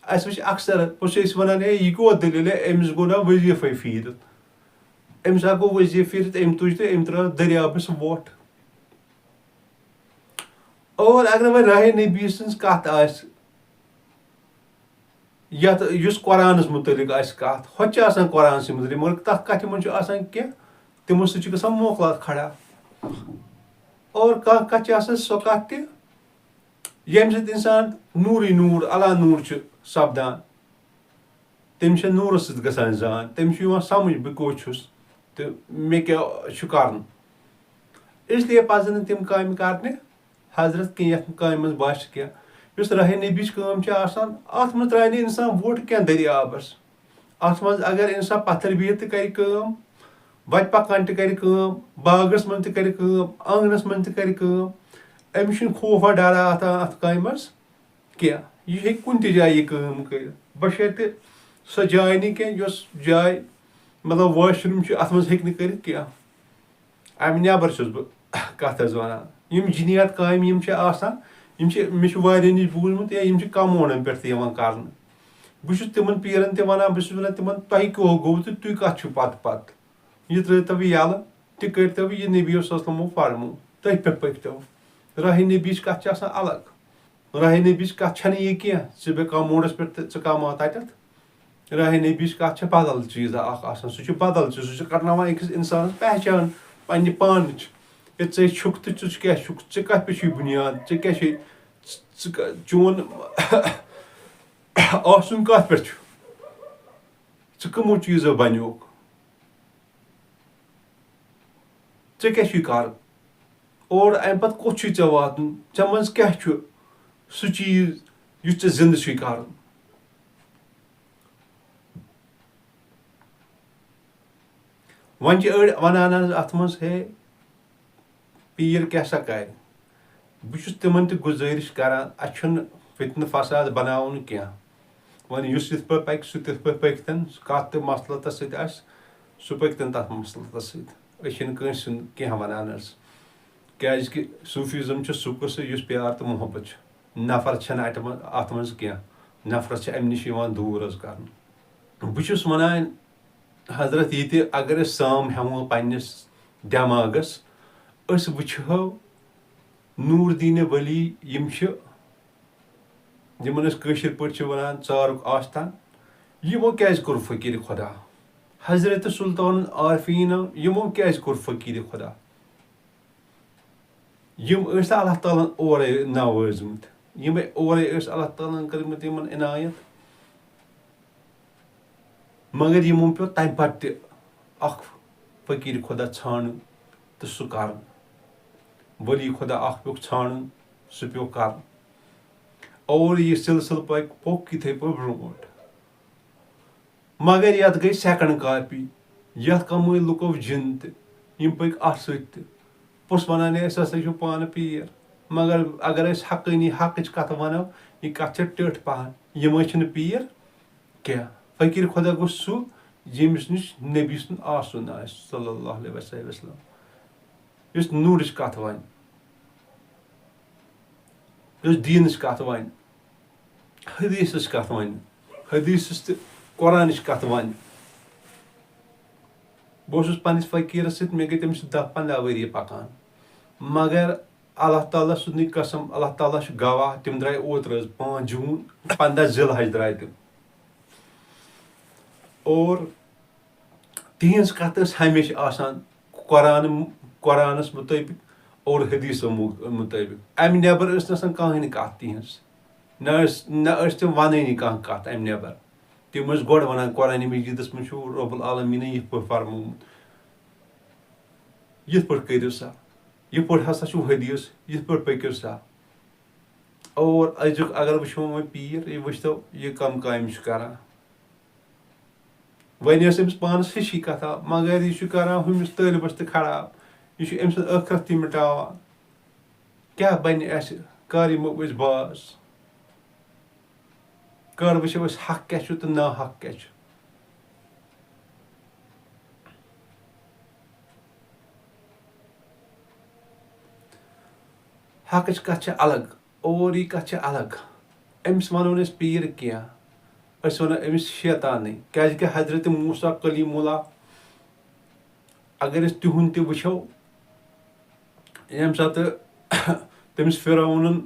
اَسہِ وٕچھ اَکثر پوٚتُس چھِ أسۍ وَنان ہے یہِ کوٚت دٔلیٖل ہے أمِس گوٚو نا ؤظیٖفَے پھیٖرِتھ أمِس ہا گوٚو ؤظیٖفہٕ پھیٖرِتھ أمۍ تُج تہٕ أمۍ ترٛٲو دٔریابَس ووٚٹھ اور اگر وۄنۍ راہے نبی سٕنٛز کَتھ آسہِ یَتھ یُس قۄرانَس مُتعلِق آسہِ کَتھ ہۄ تہِ چھِ آسان قۄرانسٕے مُتعلِق مگر تَتھ کَتھِ منٛز چھُ آسان کینٛہہ تِمو سۭتۍ چھُ گژھان موکلات کھڑا اور کانٛہہ کَتھ چھِ آسان سۄ کَتھ تہِ ییٚمہِ سۭتۍ اِنسان نوٗر اللہ نوٗر چھُ سپدان تٔمِس چھِ نوٗرَس سۭتۍ گژھان زان تٔمِس چھُ یِوان سَمجھ بہٕ کوٚت چھُس تہٕ مےٚ کیاہ چھُ کَرُن اسلیے پَزن نہٕ تِم کامہِ کَرنہِ حضرت کینٛہہ یَتھ کامہِ منٛز باسہِ کینٛہہ یُس راہے نبیٖچ کٲم چھِ آسان اَتھ منٛز ترٛایہِ نہٕ اِنسان ووٚٹھ کینٛہہ دٔریابَس اَتھ منٛز اگر اِنسان پَتھر بِہِتھ تہِ کَرِ کٲم وَتہِ پَکان تہِ کَرِ کٲم باغَس منٛز تہِ کَرِ کٲم آنٛگنَس منٛز تہِ کَرِ کٲم أمِس چھُنہٕ خوفا ڈرا اَتھ کامہِ منٛز کینٛہہ یہِ ہیٚکہِ کُنہِ تہِ جایہِ یہِ کٲم کٔرِتھ بشرطِ سۄ جاے نہٕ کینٛہہ یۄس جاے مطلب واشروٗم چھُ اَتھ منٛز ہیٚکہِ نہٕ کٔرِتھ کینٛہہ اَمہِ نٮ۪بر چھُس بہٕ کَتھ حظ وَنان یِم جِنیات کامہِ یِم چھِ آسان یِم چھِ مےٚ چھُ واریاہ نِش بوٗزمُت یا یِم چھِ کَموڈَن پٮ۪ٹھ تہِ یِوان کَرنہٕ بہٕ چھُس تِمن پیٖرَن تہِ وَنان بہٕ چھُس وَنان تِمن تۄہہِ کیٛاہ گوٚو تہٕ تُہۍ کَتھ چھُو پَتہٕ یہِ ترٛٲیتو یَلہٕ تہِ کٔرۍتو یہِ نبی صٲبَو فرموو تٔتھۍ پٮ۪ٹھ پٔکۍتو راہے نبیٖچ کَتھ چھِ آسان الگ راہے نبیٖچ کَتھ چھَنہٕ یہِ کینٛہہ ژٕ بیٚہہ کَموڈَس پٮ۪ٹھ تہٕ ژٕ کَماو تَتٮ۪تھ راہے نبیٖچ کَتھ چھےٚ بدل چیٖزا اکھ آسان سُہ چھُ بدل چیٖز سُہ چھُ کرناوان أکِس اِنسانَس پہچان پنٛنہِ پانٕچ ہے ژےٚ چھُکھ تہٕ ژٕ کیٛاہ چھُکھ ژےٚ کَتھ پٮ۪ٹھ چھُے بُنیاد ژےٚ کیٛاہ چھُے چون آسُن کَتھ پٮ۪ٹھ چھُ ژٕ کٕمو چیٖزو بَنیوکھ ژےٚ کیٛاہ چھُے کَرُن اور اَمہِ پَتہٕ کوٚت چھُے ژےٚ واتُن ژےٚ منٛز کیٛاہ چھُ سُہ چیٖز یُس ژےٚ زِندٕ چھُے کَرُن وۄنۍ چھِ أڑۍ وَنان حظ اَتھ منٛز ہے پیٖر کیٛاہ سا کَرِ بہٕ چھُس تِمن تہِ گُزٲرِش کران اَسہِ چھُنہٕ فِتنہٕ فساد بَناوُن کینٛہہ وۄنۍ یُس یِتھ پٲٹھۍ پَکہِ سُہ تِتھ پٲٹھۍ پٔکۍتَن کَتھ تہِ مَسلَتَس سۭتۍ آسہِ سُہ پٔکۍتَن تَتھ مَسلَتَس سۭتۍ أسۍ چھِنہٕ کٲنٛسہِ ہُنٛد کینٛہہ وَنان حظ کیٛازِکہِ صوٗفیٖزم چھُ سُہ قٕصہٕ یُس پیار تہٕ محبت چھُ نفر چھَنہٕ اَتھ منٛز کینٛہہ نفرَس چھِ اَمہِ نِش یِوان دوٗر حظ کَرنہٕ بہٕ چھُس وَنان حضرت یہِ تہِ اگر أسۍ سام ہٮ۪مو پنٛنِس دٮ۪ماغس أسۍ وٕچھو نوٗر دیٖنہِ ؤلی یِم چھِ یِمن أسۍ کٲشِر پٲٹھۍ چھِ وَنان ژارُک آستان یِمو کیٛازِ کوٚر فقیٖرِ خۄدا حضرت سُلطان عارفیٖنو یِمو کیٛازِ کوٚر فقیٖرِ خۄدا یِم ٲسۍ اللہ تعالیٰ ہن اورَے نوٲزمٕتۍ یِمے اورَے ٲسۍ اللہ تعالیٰ ہن کٔرمٕتۍ یِمن عنایت مگر یِمن پیوٚو تَمہِ پَتہٕ تہِ اکھ فقیٖر خۄدا ژھانڈُن تہٕ سُہ کَرُن ؤلی خۄدا اکھ پیوٚکھ ژھانڈُن سُہ پیوٚو کَرُن اور یہِ سِلسِلہٕ پوٚک یِتھٕے پٲٹھۍ برونٛٹھ مگر یَتھ گٔے سیکنڈ کاپی یَتھ کمٲے لُکو جِن تہِ یِم پٔکۍ اَتھ سۭتۍ تہِ پوٚتُس وَنان ہے أسۍ ہسا چھِ پانہٕ پیٖر مگر اگر أسۍ حقٲنی حقٕچ کَتھ وَنو یہِ کَتھ چھِ ٹٔٹھ پَہن یِم حظ چھِنہٕ پیٖر کینٛہہ فقیٖر خۄدا گوٚو سُہ ییٚمِس نِش نبی سُنٛد آسُن آسہِ صلی اللہ علیہ وسلم یُس نوٗرٕچ کَتھ وَنہِ یُس دیٖنٕچ کَتھ وَنہِ حدیٖثٕچ کَتھ وَنہِ حدیٖثٕچ تہٕ قۄرانٕچ کَتھ وَنہِ بہٕ اوسُس پنٛنِس فقیٖرَس سۭتۍ مےٚ گٔے تٔمِس سۭتۍ 10-15 ؤری پَکان مگر اللہ تعالیٰ سُنٛدٕے قسم اللہ تعالیٰ چھُ گواہ تِم درٛاے اوترٕ حظ 5 جوٗن 15 ذی الحج درٛاے تِم اور تِہنٛز کَتھ ٲس ہمیشہِ آسان قۄرانَس مُطٲبِق اور حدیٖثو مُطٲبِق اَمہِ نٮ۪بر ٲس نہٕ آسان کٕہٕنۍ کَتھ تِہنٛز نہ ٲسۍ تِم وَنٲنی کانٛہہ کَتھ اَمہِ نٮ۪بر تِم ٲسۍ گۄڈٕ وَنان قۄرانِ مجیٖدَس منٛز چھُ رۄب العالمیٖنن یِتھ پٲٹھۍ فرمومُت یِتھ پٲٹھۍ کٔرِو سا یِتھ پٲٹھۍ ہسا چھُ حدیٖث یِتھ پٲٹھۍ پٔکِو سا اور أزیُک اگر وٕچھو وۄنۍ پیٖر یہِ وٕچھتو یہِ کَم کامہِ چھُ کران وۄنۍ ٲس أمِس پانَس ہِشی کَتھا مگر یہِ چھُ کران ہُمِس طٲلبَس تہِ خراب یہِ چھُ أمۍ سٕنٛز ٲخرت تہِ مِٹاوان کیاہ بَنہِ اَسہِ کر یِمو أسۍ باز کر وٕچھو أسۍ حق کیاہ چھُ تہٕ نا حق کیاہ چھُ حقٕچ کَتھ چھِ الگ اور یہِ کَتھ چھِ الگ أمِس وَنو نہٕ أسۍ پیٖر کینٛہہ أسۍ وَنو أمِس شیطانٕے کیازِ کہِ حضرت موٗسا کلیٖم اللہ اگر أسۍ تِہُنٛد تہِ وٕچھو ییٚمہِ ساتہٕ تٔمِس فرعونن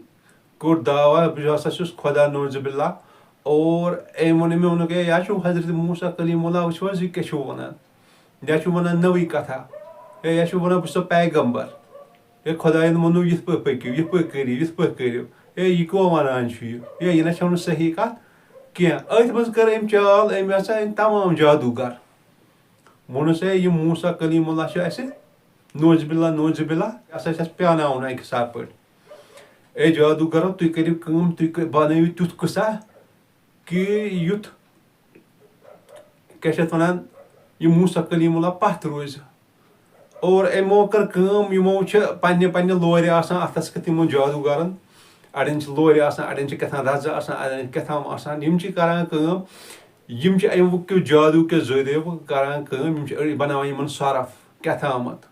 کوٚر دعوا بہٕ ہسا چھُس خۄدا نوزِ باللہ اور أمۍ ووٚنُکھ ہے یا چھُو حضرت موٗسا کلیٖم اللہ وٕچھو حظ یہِ کیاہ چھُو وَنان یا چھُو وَنان نٔوٕے کَتھا ہے یا چھُو وَنان بہٕ چھُسو پیغمبر ہے خۄدایَن ووٚنوُ یِتھ پٲٹھۍ پٔکِو یِتھ پٲٹھۍ کٔرِو یِتھ پٲٹھۍ کٔرِو ہے یہِ کیٛاہ وَنان چھُ یہِ نہ چھو نہٕ صحیح کَتھ کینٛہہ أتھۍ منٛز کٔر أمۍ چال أمۍ ہسا أنۍ تمام جادوٗگر ووٚنُس ہے یہِ موٗسا کلیٖم اللہ چھُ اَسہِ نوزِ باللہ یہِ ہسا چھِ اَسہِ پیٛاناوُن اَکہِ حساب پٲٹھۍ اے جادوٗگرو تُہۍ کٔرِو کٲم تُہۍ بَنٲیِو تیُتھ قٕصہ کہِ یُتھ کیاہ چھِ اَتھ وَنان یہِ موٗسا کلیٖم اللہ پَتھ روزِ اور یِمو کٔر کٲم یِمو چھِ پنٛنہِ لورِ آسان اَتھَس کٮ۪تھ یِمو جادوٗگرَن اَڑٮ۪ن چھِ لورِ آسان اَڑٮ۪ن چھِ کیٛاہ تام رَزٕ آسان اَڑٮ۪ن چھِ کیٛاہ تام آسان یِم چھِ کَران کٲم یِم چھِ اَمہِ کیو جادوٗ کیو ذٔریعہٕ کَران کٲم یِم چھِ أڑۍ بَناوان یِمَن سۄرَپھ کیٛاہ تامَتھ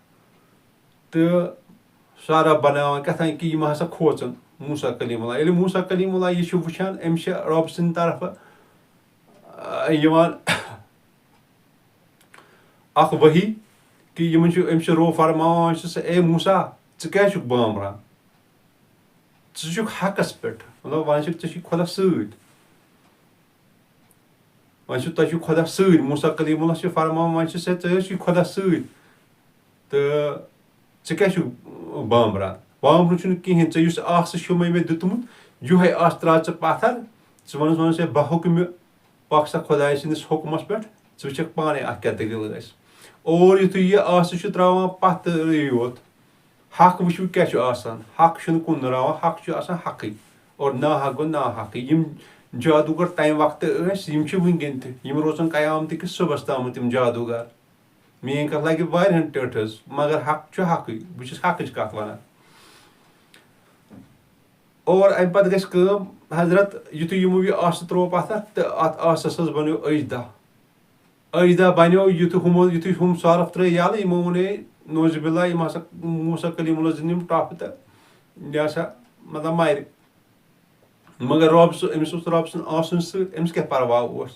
تہٕ سۄرَپھ بَناوان کیٛاہ تام کہِ یِم ہسا کھوژَن موٗسا کلیٖم اللہ ییٚلہِ موٗسا کلیٖم اللہ یہِ چھُ وٕچھان أمِس چھِ رۄب سٕنٛدِ طرفہٕ یِوان اکھ ؤحی کہِ أمِس چھُ رۄب فرماوان چھُس اے موٗسا ژٕ کیازِ چھُکھ بامبران ژٕ چھُکھ حقَس پٮ۪ٹھ مطلب وۄنۍ چھُکھ ژےٚ چھُے خۄدا سۭتۍ وۄنۍ چھُ تۄہہِ چھُو خۄدا سۭتۍ موٗسا کلیٖم اللہ چھُ فرماوان وۄنۍ چھُ ژےٚ حظ چھُے خۄدا سۭتۍ تہٕ ژٕ کیازِ چھُکھ بامبران بامبرُن چھُنہٕ کِہینۍ ژےٚ یُس آسہٕ چھُمے مےٚ دیُتمُت یِہوے آسہٕ ترٛاو ژٕ پَتھر ژٕ وَنُس ہے بہٕ حُکمہِ پَکھ سا خۄداے سٕنٛدِس حُکمَس پٮ۪ٹھ ژٕ وٕچھکھ پانے اَتھ کیاہ دٔلیٖل ٲسۍ اور یِتھُے یہِ آسہٕ چھُ ترٛاوان پَتھرٕے یوت حق وٕچھِو کیاہ چھُ آسان حق چھُنہٕ کُن راوان حق چھُ آسان حقٕے اور نا حق گوٚو نا حقٕے یِم جادوٗگر تَمہِ وقتہٕ ٲسۍ یِم چھِ وٕنکیٚن تہِ یِم روزن قیامتٕکِس صُبحس تامَتھ یِم جادوٗگر میٲنۍ کَتھ لَگہِ واریاہن ٹٔٹھ حظ مگر حق چھُ حقٕے بہٕ چھُس حقٕچ کَتھ وَنان اور اَمہِ پَتہٕ گژھِ کٲم حضرت یِتھُے یِمو یہِ آسہٕ ترٛوو پَتھر تہٕ اَتھ آسَس حظ بَنیو أجدہ بَنیو یِتھُے ہُم سۄرُپھ ترٛٲے یَلہٕ یِمو ووٚن ہے نوزِ باللہ یِم ہسا موٗسا کلیٖم اللہ دِن یِم ٹۄپھ تہٕ یہِ ہسا مطلب مَرِ مگر أمِس اوس رۄب سُنٛد آسُن سۭتۍ أمِس کیاہ پرواہ اوس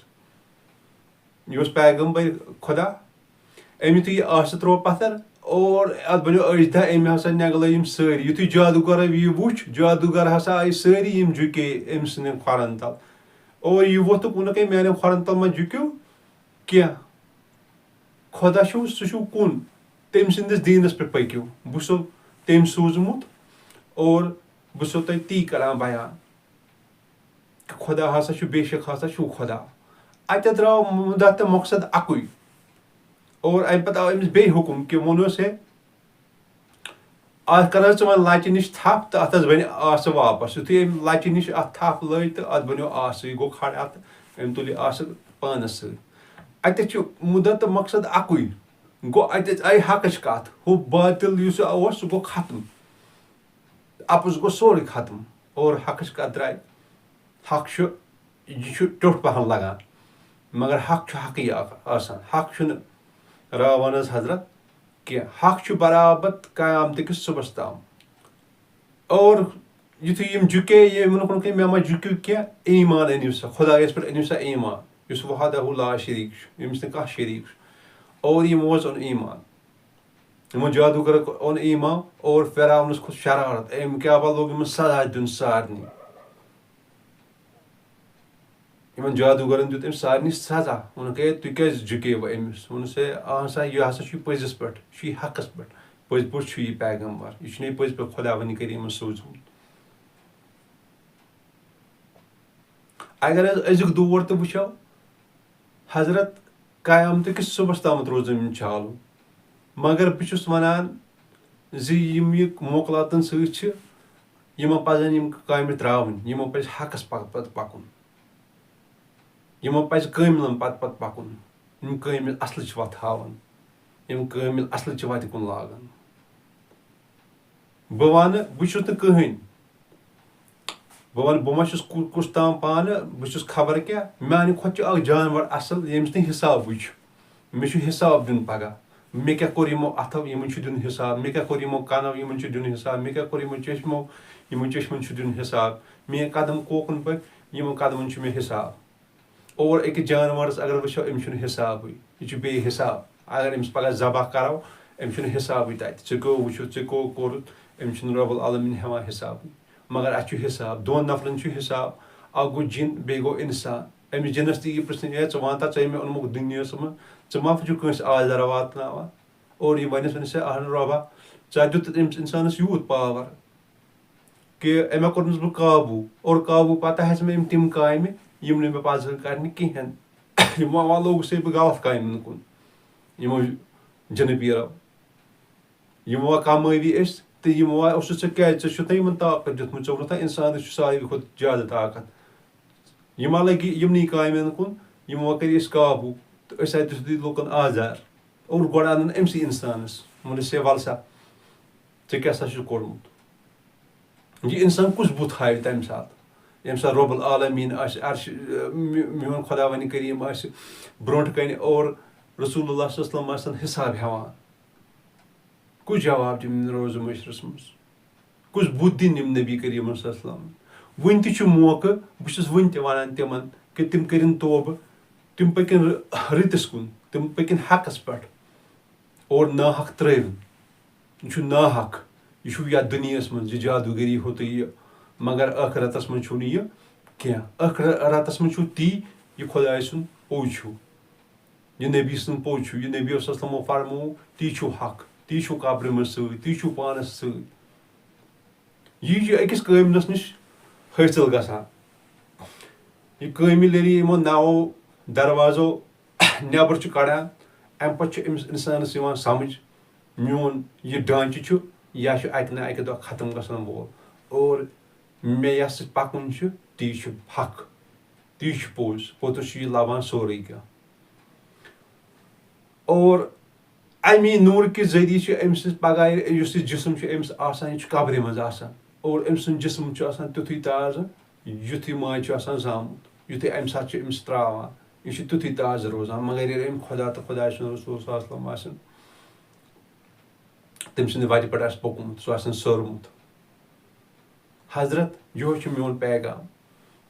یہِ اوس پیغمبر خۄدا أمۍ یِتھُے یہِ آسہٕ ترٛوو پَتھر اور اَتھ بَنیو أجدہ أمۍ ہسا نٮ۪گلٲے یِم سٲری یِتھُے جادوٗگرو یہِ وُچھ جادوٗگر ہسا آیہِ سٲری یِم جُکے أمۍ سٕنٛدٮ۪ن کھۄرن تل اور یہِ ووٚتھ تہٕ ووٚنُکھ ہے میانٮ۪ن کھۄرن تل مہ جُکِو کینٛہہ خۄدا چھُو سُہ چھُو کُن تٔمۍ سٕنٛدِس دیٖنَس پٮ۪ٹھ پٔکِو بہٕ چھُسو تٔمۍ سوٗزمُت اور بہٕ چھُسو تۄہہِ تی کران بیان کہِ خۄدا ہسا چھُ بے شک ہسا چھُو خۄدا اتٮ۪تھ درٛاو مُدا تہٕ مقصد اکُے اور امہِ پتہٕ آو أمِس بیٚیہِ حُکُم کہِ ووٚنُس ہے اتھ کر ژٕ وۄنۍ لچہِ نِش تھپھ تہٕ اتھ حظ بنہِ آسہٕ واپس یُتھُے أمۍ لچہِ نِش اتھ تھپھ لٲج تہٕ اتھ بنیو آسہٕ یہِ گوٚو کھڑ اتھ أمۍ تُل یہِ آسہٕ پانس سۭتۍ اتٮ۪تھ چھُ مُدا تہٕ مقصد اکُے گوٚو اتٮ۪تھ آیہِ حقٕچ کتھ ہُہ باطل یُس اوس سُہ گوٚو ختم اَپُز گوٚو سورُے ختم اور حقٕچ کتھ درٛاے حق چھُ یہِ چھُ ٹیوٚٹھ پہن لگان مگر حق چھُ حقٕے آسان حق چھُنہٕ راوان حظ حضرت کینٛہہ حق چھُ برابر قیامتٕکِس صُبحس تام اور یُتھُے یِم جُکے یِمن ووٚنُکھ مےٚ ما جُکِو کینٛہہ ایٖمان أنِو سا خۄدایس پٮ۪ٹھ أنِو سا ایٖمان یُس وحدہ لا شریٖک چھُ ییٚمِس نہٕ کانٛہہ شریٖک چھُ اور یِمو حظ اوٚن ایٖمان یِمو جادوٗگرن اوٚن ایٖمان اور فِراونس کھوٚت شرارت أمۍ کیاہ با لوگ یِمن سزا دیُن سارنٕے یِمن جادوٗگرن دیُت أمۍ سارنٕے سزا ووٚنُکھ ہے تُہۍ کیازِ جُکیوٕ أمِس ووٚنُس ہے اہن سا یہِ ہسا چھُ پٔزِس پٮ۪ٹھ یہِ چھُ حقس پٮ۪ٹھ پٔزۍ پٲٹھۍ چھُ یہِ پیغمبر یہِ چھُنہٕ یہِ پٔزۍ پٲٹھۍ خۄدا ؤنی کٔرِیٖمن سوٗزمُت اگر حظ أزیُک دور تہِ وٕچھو حضرت قیامتٕکِس صُبحس تامتھ روزن یِم چالوٗ مگر بہٕ چھُس ونان زِ یِم یہِ موکلاتن سۭتۍ چھِ یِمن پزن یِم کامہِ ترٛاوٕنۍ یِمو پزِ حقس پتہٕ پکُن یِمن پزِ کٲمِلن پتہٕ پکُن یِم کٲمِل اصلٕچ وتھ ہاوان یِم کٲمِل اصلٕچ وتہِ کُن لاگان بہٕ وَنہٕ بہٕ چھُس نہٕ کٕہٕنۍ بہٕ وَنہٕ بہٕ ما چھُس کُس تام پانہٕ بہٕ چھُس خبر کیٛاہ میانہِ کھۄتہٕ چھُ اکھ جانور اصل ییٚمِس نہٕ حِسابٕے چھُ مےٚ چھُ حِساب دیُن پگاہ مےٚ کیٛاہ کوٚر یِمو اَتھو یِمن چھُ دیُن حِساب مےٚ کیٛاہ کوٚر یِمو کَنو یِمن چھُ دیُن حِساب مےٚ کیٛاہ کوٚر یِمو چٔشمو یِمن چٔشمن چھُ دیُن حِساب میٲنۍ قدم کوکُن پٔکۍ یِمن قدمن چھُ مےٚ حِساب اور أکِس جانورس اگر وٕچھو أمِس چھُنہٕ حِسابٕے یہِ چھُ بیٚیہِ حِساب اگر أمِس پگاہ ذبح کرو أمِس چھُنہٕ حِسابٕے تتہِ ژےٚ کیٛاہ وٕچھُتھ ژےٚ کیٛاہ کوٚرُتھ أمِس چھُنہٕ رۄب العالمیٖن ہٮ۪وان حِسابٕے مگر اَسہِ چھُ حِساب دۄن نفرن چھُ حِساب اکھ گوٚو جِن بیٚیہِ گوٚو اِنسان أمِس جِنس تہِ یی پرژھنہٕ ہے ژٕ وَن تا ژےٚ مےٚ اوٚنمُت دُنیاہس منٛز ژٕ ما چھُکھ کٲنٛسہِ آزار واتناوان اور یہِ وَنٮ۪س ہے اہن رۄبا ژےٚ دیُتُتھ أمِس اِنسانس یوٗت پاور کہِ أمۍ ہا کوٚرنس بہٕ قابوٗ اور قابوٗ پتہٕ ہٮ۪ژٕ مےٚ أمۍ تِم کامہِ یِم نہٕ مےٚ پزٕ کرنہِ کِہینۍ یِمو لوگُس ہے بہٕ غلط کامٮ۪ن کُن یِمو جِنہٕ پیٖرو یِمو کمٲوی أسۍ تہٕ یِمو اوسُس ژےٚ کیازِ ژےٚ چھُتھ نہ یِمن طاقت دیُتمُت ژےٚ ووٚنُتھ نہ اِنسانس چھُ ساروی کھۄتہٕ زیادٕ طاقت یِم ہا لگی یِمنٕے کامٮ۪ن کُن یِمو کٔرۍ أسۍ قابوٗ تہٕ أسۍ ہا دِتۍ لُکن آزار اور گۄڈٕ اَنن أمسٕے اِنسانس ووٚنُس ہے وَل سا ژےٚ کیاہ سا چھُکھ کوٚرمُت یہِ اِنسان کُس بُتھ ہاوِ تمہِ ساتہٕ ییٚمہِ ساتہٕ رۄب العالمیٖن آسہِ عرشہِ میون خۄدا ونہِ کٔریٖم آسہِ برونٛٹھ کنہِ اور رسول اللہ صلی اللہ علیہ وسلم آسن حِساب ہٮ۪وان کُس جواب دِنۍ روزٕ مٲشرس منٛز کُس بُتھ دِنۍ یِم نبی کریٖم صلی اللہ علیہ وسلم وُنہِ تہِ چھُ موقعہٕ بہٕ چھُس وُنہِ تہِ وَنان تِمن کہِ تِم کٔرِنۍ توبہٕ تِم پٔکِنۍ رٕتِس کُن تِم پٔکِنۍ حقس پٮ۪ٹھ اور ناحق ترٲوِنۍ یہِ چھُ ناحق یہِ چھُ یتھ دُنیاہس منٛز یہِ جادوٗگٔری ہُہ تہٕ یہِ مگر ٲخرتس منٛز چھُنہٕ یہِ کینٛہہ ٲخرتس منٛز چھُ تی یہِ خۄداے سُنٛد پوٚز چھُ یہِ نبی سُنٛد پوٚز چھُ یہِ نبی صلی اللہ علیہ وسلمو فرموو تی چھُ حق تی چھُ قبرِ منٛز سۭتۍ تی چھُ پانس سۭتۍ یہِ چھُ أکِس کٲمِلس نِش حٲصِل گژھان یہِ کٲمِل ییٚلہِ یِمو نَوو دروازو نٮ۪بر چھُ کڑان اَمہِ پتہٕ چھُ أمِس اِنسانس یِوان سمجھ میون یہِ ڈانٛچہٕ چھُ یہِ چھُ اَکہِ نہ اَکہِ دۄہ ختم گژھن وول اور مےٚ یَس سۭتۍ پکُن چھُ تی چھُ حق تی چھُ پوٚز پوٚتُس چھُ یہِ لبان سورُے کینٛہہ اور اَمی نوٗر کہِ ذٔریعہٕ چھُ أمۍ سٕنٛز پگاہ یُس یہِ جسم چھُ أمِس آسان یہِ چھُ قبرِ منٛز آسان اور أمۍ سُنٛد جسم چھُ آسان تیُتھُے تازٕ یُتھُے ماجہِ چھُ آسان زامُت یُتھُے اَمہِ ساتہٕ چھِ أمِس تراوان یہِ چھُ تیُتھُے تازٕ روزان مگر ییٚلہِ أمۍ خۄدا تہٕ خۄداے سُنٛد رسوٗل صلی اللہ علیہ وسلم آسن تٔمۍ سٕنٛدِ وتہِ پٮ۪ٹھ آسہِ پوٚکمُت سُہ آسن سورمُت حضرت یِہوے چھُ میون پیغام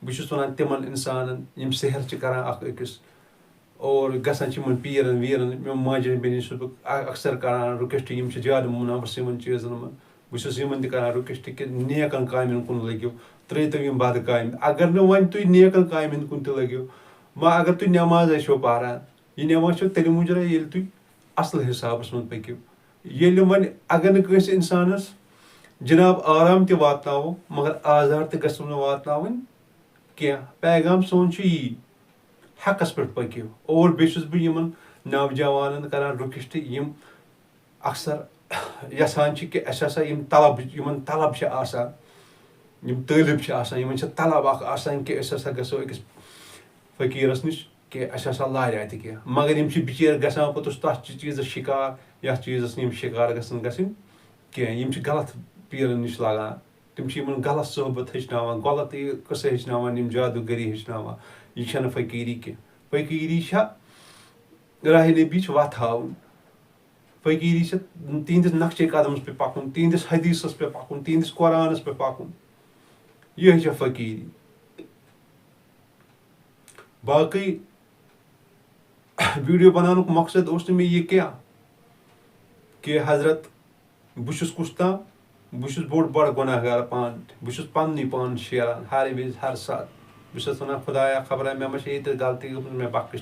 بہٕ چھُس وَنان تِمن اِنسانن یِم سحر چھِ کران اکھ أکِس اور گژھان چھِ یِمن پیٖرن ویٖرن میون ماجٮ۪ن بیٚنٮ۪ن چھُس بہٕ اکثر کران رُکویسٹ یِم چھِ زیادٕ مُنوَس یِمن چیٖزن منٛز بہٕ چھُس یِمن تہِ کران رُکویسٹ کہِ نیکن کامٮ۪ن کُن لٔگِو ترٲیتو یِم بدٕ کامہِ اگر نہٕ وۄنۍ تُہۍ نیکن کامٮ۪ن کُن تہِ لٔگِو وۄنۍ اگر تُہۍ نٮ۪ماز ٲسِو پران یہِ نٮ۪ماز چھو تیٚلہِ موٗجوٗب ییٚلہِ تُہۍ اصل حِسابس منٛز پٔکِو ییٚلہِ وۄنۍ اگر نہٕ کٲنٛسہِ اِنسانس جِناب آرام تہِ واتناوو مگر آزار تہِ گژھو نہٕ واتناوٕنۍ کینٛہہ پیغام سون چھُ یی حقس پٮ۪ٹھ پٔکِو اور بیٚیہِ چھُس بہٕ یِمن نوجوانن کران رِکویسٹ یِم اکثر یژھان چھِ کہِ اَسہِ ہسا یِمن طلب چھِ آسان یِم طٲلب چھِ آسان یِمن چھِ طلب اکھ آسان کہِ أسۍ ہسا گژھو أکِس فقیٖرس نِش کہِ اَسہِ ہسا لارِ اَتہِ کینٛہہ مگر یِم چھِ بِچٲرۍ گژھان پوٚتُس تتھ چیٖزس شِکار یتھ چیٖزس نہٕ یِم شِکار گژھن گژھٕنۍ کینٛہہ یِم چھِ غلط پیٖرن نِش لگان تِم چھِ یِمن غلط صحبت ہیٚچھناوان غلط قصہٕ ہیٚچھناوان یِم جادوگٔری ہیٚچھناوان یہِ چھنہٕ فقیٖری کینٛہہ فقیٖری چھےٚ راہِ نبیٖچ وتھ ہاوٕنۍ فقیٖری چھِ تِہنٛدِس نقشے قدمس پٮ۪ٹھ پکُن تِہنٛدِس حدیٖثس پٮ۪ٹھ پکُن تِہنٛدِس قرآنس پٮ۪ٹھ پکُن یِہے چھےٚ فقیٖری باقٕے ویٖڈیو بناونُک مقصد اوس نہٕ مےٚ یہِ کینٛہہ کہِ حضرت بہٕ چھُس کُس تام بہٕ چھُس بوٚڑ بار گۄناہ گار پانہٕ تہِ بہٕ چھُس پننُے پان شیران ہر وِزِ ہر ساتہٕ بہٕ چھُس ونان خۄدایا خبرا مےٚ ما چھِ ییٚتہِ غلطی گٔمٕژ مےٚ بخش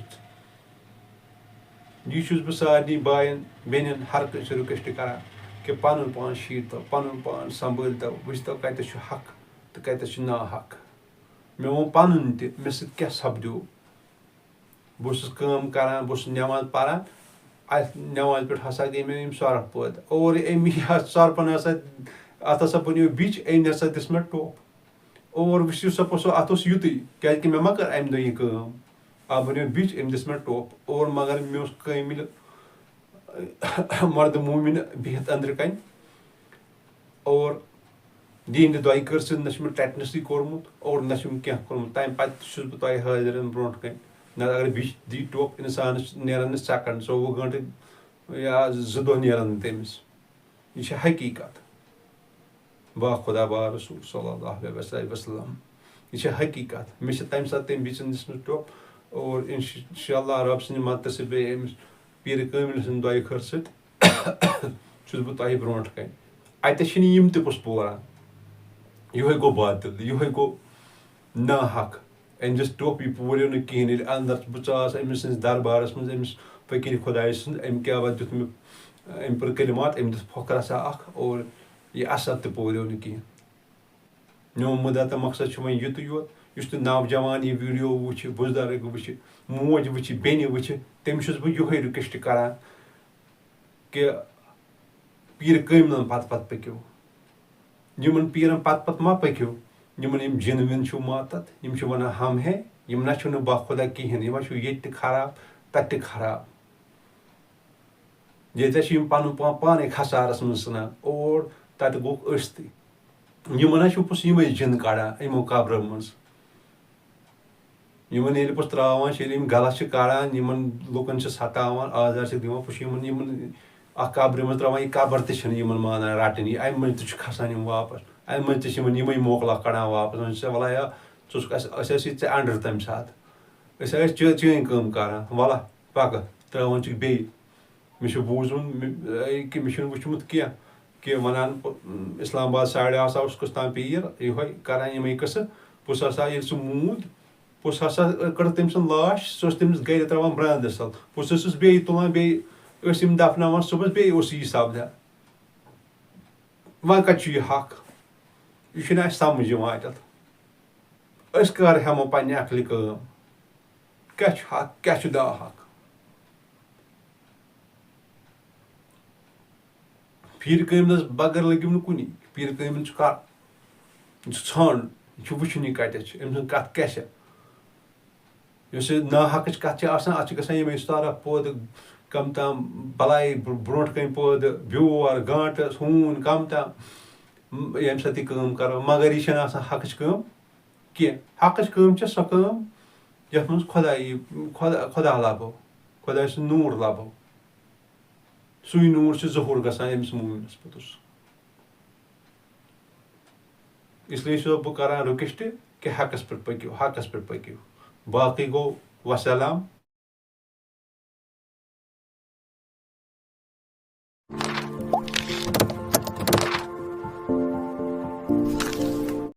یہِ چھُس بہٕ سارنٕے باین بیٚنٮ۪ن ہر کٲنٛسہِ رِکویسٹ کران کہِ پنُن پان شیٖرتو پنُن پان سنبھٲلتو وٕچھتو کتٮ۪س چھُ حق تہٕ کتٮ۪س چھُ نا حق مےٚ ووٚن پنُن تہِ مےٚ سۭتۍ کیاہ سپدیو بہٕ اوسُس کٲم کران بہٕ اوسُس نٮ۪ماز پران اتھ نٮ۪مازِ پٮ۪ٹھ ہسا گٔے مےٚ یِم سۄرپھ پٲدٕ اور أمۍ یتھ سۄرپھن ہسا اتھ ہسا بنیو بِچ أمۍ ہسا دِژ مےٚ ٹوٚپھ اور وٕچھِو سا پوٚتُس اتھ اوس یُتُے کیازِ کہِ مےٚ ما کٔر امہِ دۄہ یہِ کٲم اتھ بنیو بِچ أمۍ دِژ مےٚ ٹوٚپھ اور مگر مےٚ اوس کٲمِلہِ مردٕ مومِنہِ بِہِتھ أنٛدرٕ کنہِ اور دِہِنٛدِ دۄیہِ کٔر سۭتۍ نہ چھُ مےٚ ٹیٹنسٕے کوٚرمُت اور نہ چھُم کینٛہہ کوٚرمُت تمہِ پتہٕ چھُس بہٕ تۄہہِ حٲضِرن برونٛٹھ کنہِ نتہٕ اگر بِچ دی ٹوٚپھ انسانس نیران نہٕ سیکنڈ 24 گٲنٛٹہٕ یا 2 دۄہ نیران نہٕ تٔمِس یہِ چھِ حقیٖقت با خۄدا با رسوٗل صلی اللہ علیہ وسلم یہِ چھِ حقیٖقت مےٚ چھِ تمہِ ساتہٕ تٔمۍ بِچن دِژمٕژ ٹوٚپھ اور انشاء اللہ رۄب سٕنٛدِ مدتہٕ سۭتۍ بیٚیہِ أمِس پیٖرِ کٲمِل سٕنٛدِ دۄیہِ خٲر سۭتۍ چھُس بہٕ تۄہہِ برونٛٹھ کنہِ اتٮ۪س چھِنہٕ یِم تہِ پوٚس پوران یِہوے گوٚو باطل یِہوے گوٚو نا حق أمۍ دِژ ٹوٚپھ یہِ پوریو نہٕ کِہینۍ ییٚلہِ اندر بہٕ ژاس أمۍ سٕنٛدِس دربارس منٛز أمِس فقیٖر خۄدایہِ سُنٛد أمۍ کیاہ وَ دیُت مےٚ أمۍ پٔر کلمات أمۍ دِژ پھۄکھ اکھ اور یہِ اثر تہِ پوریو نہٕ کینٛہہ میون مُدا تہٕ مقصد چھُ وۄنۍ یُتُے یوت یُس تہِ نوجوان یہِ ویٖڈیو وٕچھِ بُزرٕگ وٕچھِ موج وٕچھِ بیٚنہِ وٕچھِ تٔمِس چھُس بہٕ یِہوے رِکویسٹ کران کہِ پیٖرِ کٲملن پتہٕ پتہٕ پٔکِو یِمن پیٖرن پتہٕ پتہٕ ما پٔکِو یِمن یِم جِن وِن چھِو ماتت یِم چھِ ونان ہم ہے یِم نہ چھِو نہٕ با خۄدا کِہینۍ یِم چھِو ییٚتہِ تہِ خراب تتہِ تہِ خراب ییٚتہِ چھِ یِم پنُن پان پانے خسارس منٛز ژھٕنان اور تتہِ گوٚکھ ٲسۍتٕے یِمن چھُ پوٚتُس یِمے جِن کڑان یِمو قبرو منٛز یِمن ییٚلہِ پوٚتُس تراوان چھِ ییٚلہِ یِم غلط چھِ کران یِمن لُکن چھِ ستاوان آزار چھِکھ دِوان پوٚتُس چھِ یِمن اکھ قبرِ منٛز تراوان یہِ قبر تہِ چھِنہٕ یِمن مانان رٹٕنی امہِ مٔنٛزۍ تہِ چھُ کھسان یِم واپس امہِ مٔنٛزۍ تہِ چھِ یِمن یِمے موکلا کڑان واپس وۄنۍ چھِ وَلہ یا ژٕ اوسُکھ أسۍ ٲسی ژےٚ انڈر تمہِ ساتہٕ أسۍ ٲسۍ چٲنۍ کٲم کران وَلہ پکہٕ تراوان چھِکھ بیٚیہِ مےٚ چھُ بوٗزمُت کہِ مےٚ چھُنہٕ وٕچھمُت کینٛہہ کہِ ونان اسلام آباد سایڈٕ ہسا اوس کُس تام پیٖر یِہوے کران یِمے قٕصہٕ پوٚتُس ہسا ییٚلہِ سُہ موٗد پوٚتُس ہسا کٔڑ تٔمۍ سٕنٛز لاش سۄ ٲس تٔمِس گرِ تراوان برانٛدس تل پوٚتُس ٲسٕس بیٚیہِ تُلان بیٚیہِ ٲسۍ یِم دفناوان صبحس بیٚیہِ اوس یی سپدان وۄنۍ کتہِ چھُ یہِ حق یہِ چھُنہٕ اَسہِ سمجھ یِوان اتٮ۪تھ أسۍ کر ہٮ۪مو پننہِ عقلہِ کٲم کیاہ چھُ حق کیاہ چھُ نا حق پیٖرِ کٲملس بغٲر لٔگِو نہٕ کُنی پیٖرِ کٲمِل چھُ کرُن یہِ چھُ ژھانڈُن یہِ چھُ وٕچھُن یہِ کتٮ۪تھ چھُ أمۍ سٕنٛز کتھ کیاہ چھِ یۄس یہِ نا حقٕچ کتھ چھِ آسان اتھ چھِ گژھان یِمے سۄرپھ پٲدٕ کم تام بلاے برونٛٹھ کنہِ پٲدٕ بیور گانٹہٕ ہوٗن کم تام ییٚمہِ ساتہٕ یہِ کٲم کرو مگر یہِ چھنہٕ آسان حقٕچ کٲم کینٛہہ حقٕچ کٲم چھِ سۄ کٲم یتھ منٛز خۄدا لبو خۄداے سُنٛد نوٗر لبو سُے نوٗر چھُ ظہوٗر گژھان أمِس مومنس پوٚتُس اسلیے چھُسو بہٕ کران رِکویسٹ کہِ حقس پٮ۪ٹھ پٔکِو حقس پٮ۪ٹھ پٔکِو باقٕے گوٚو وسلام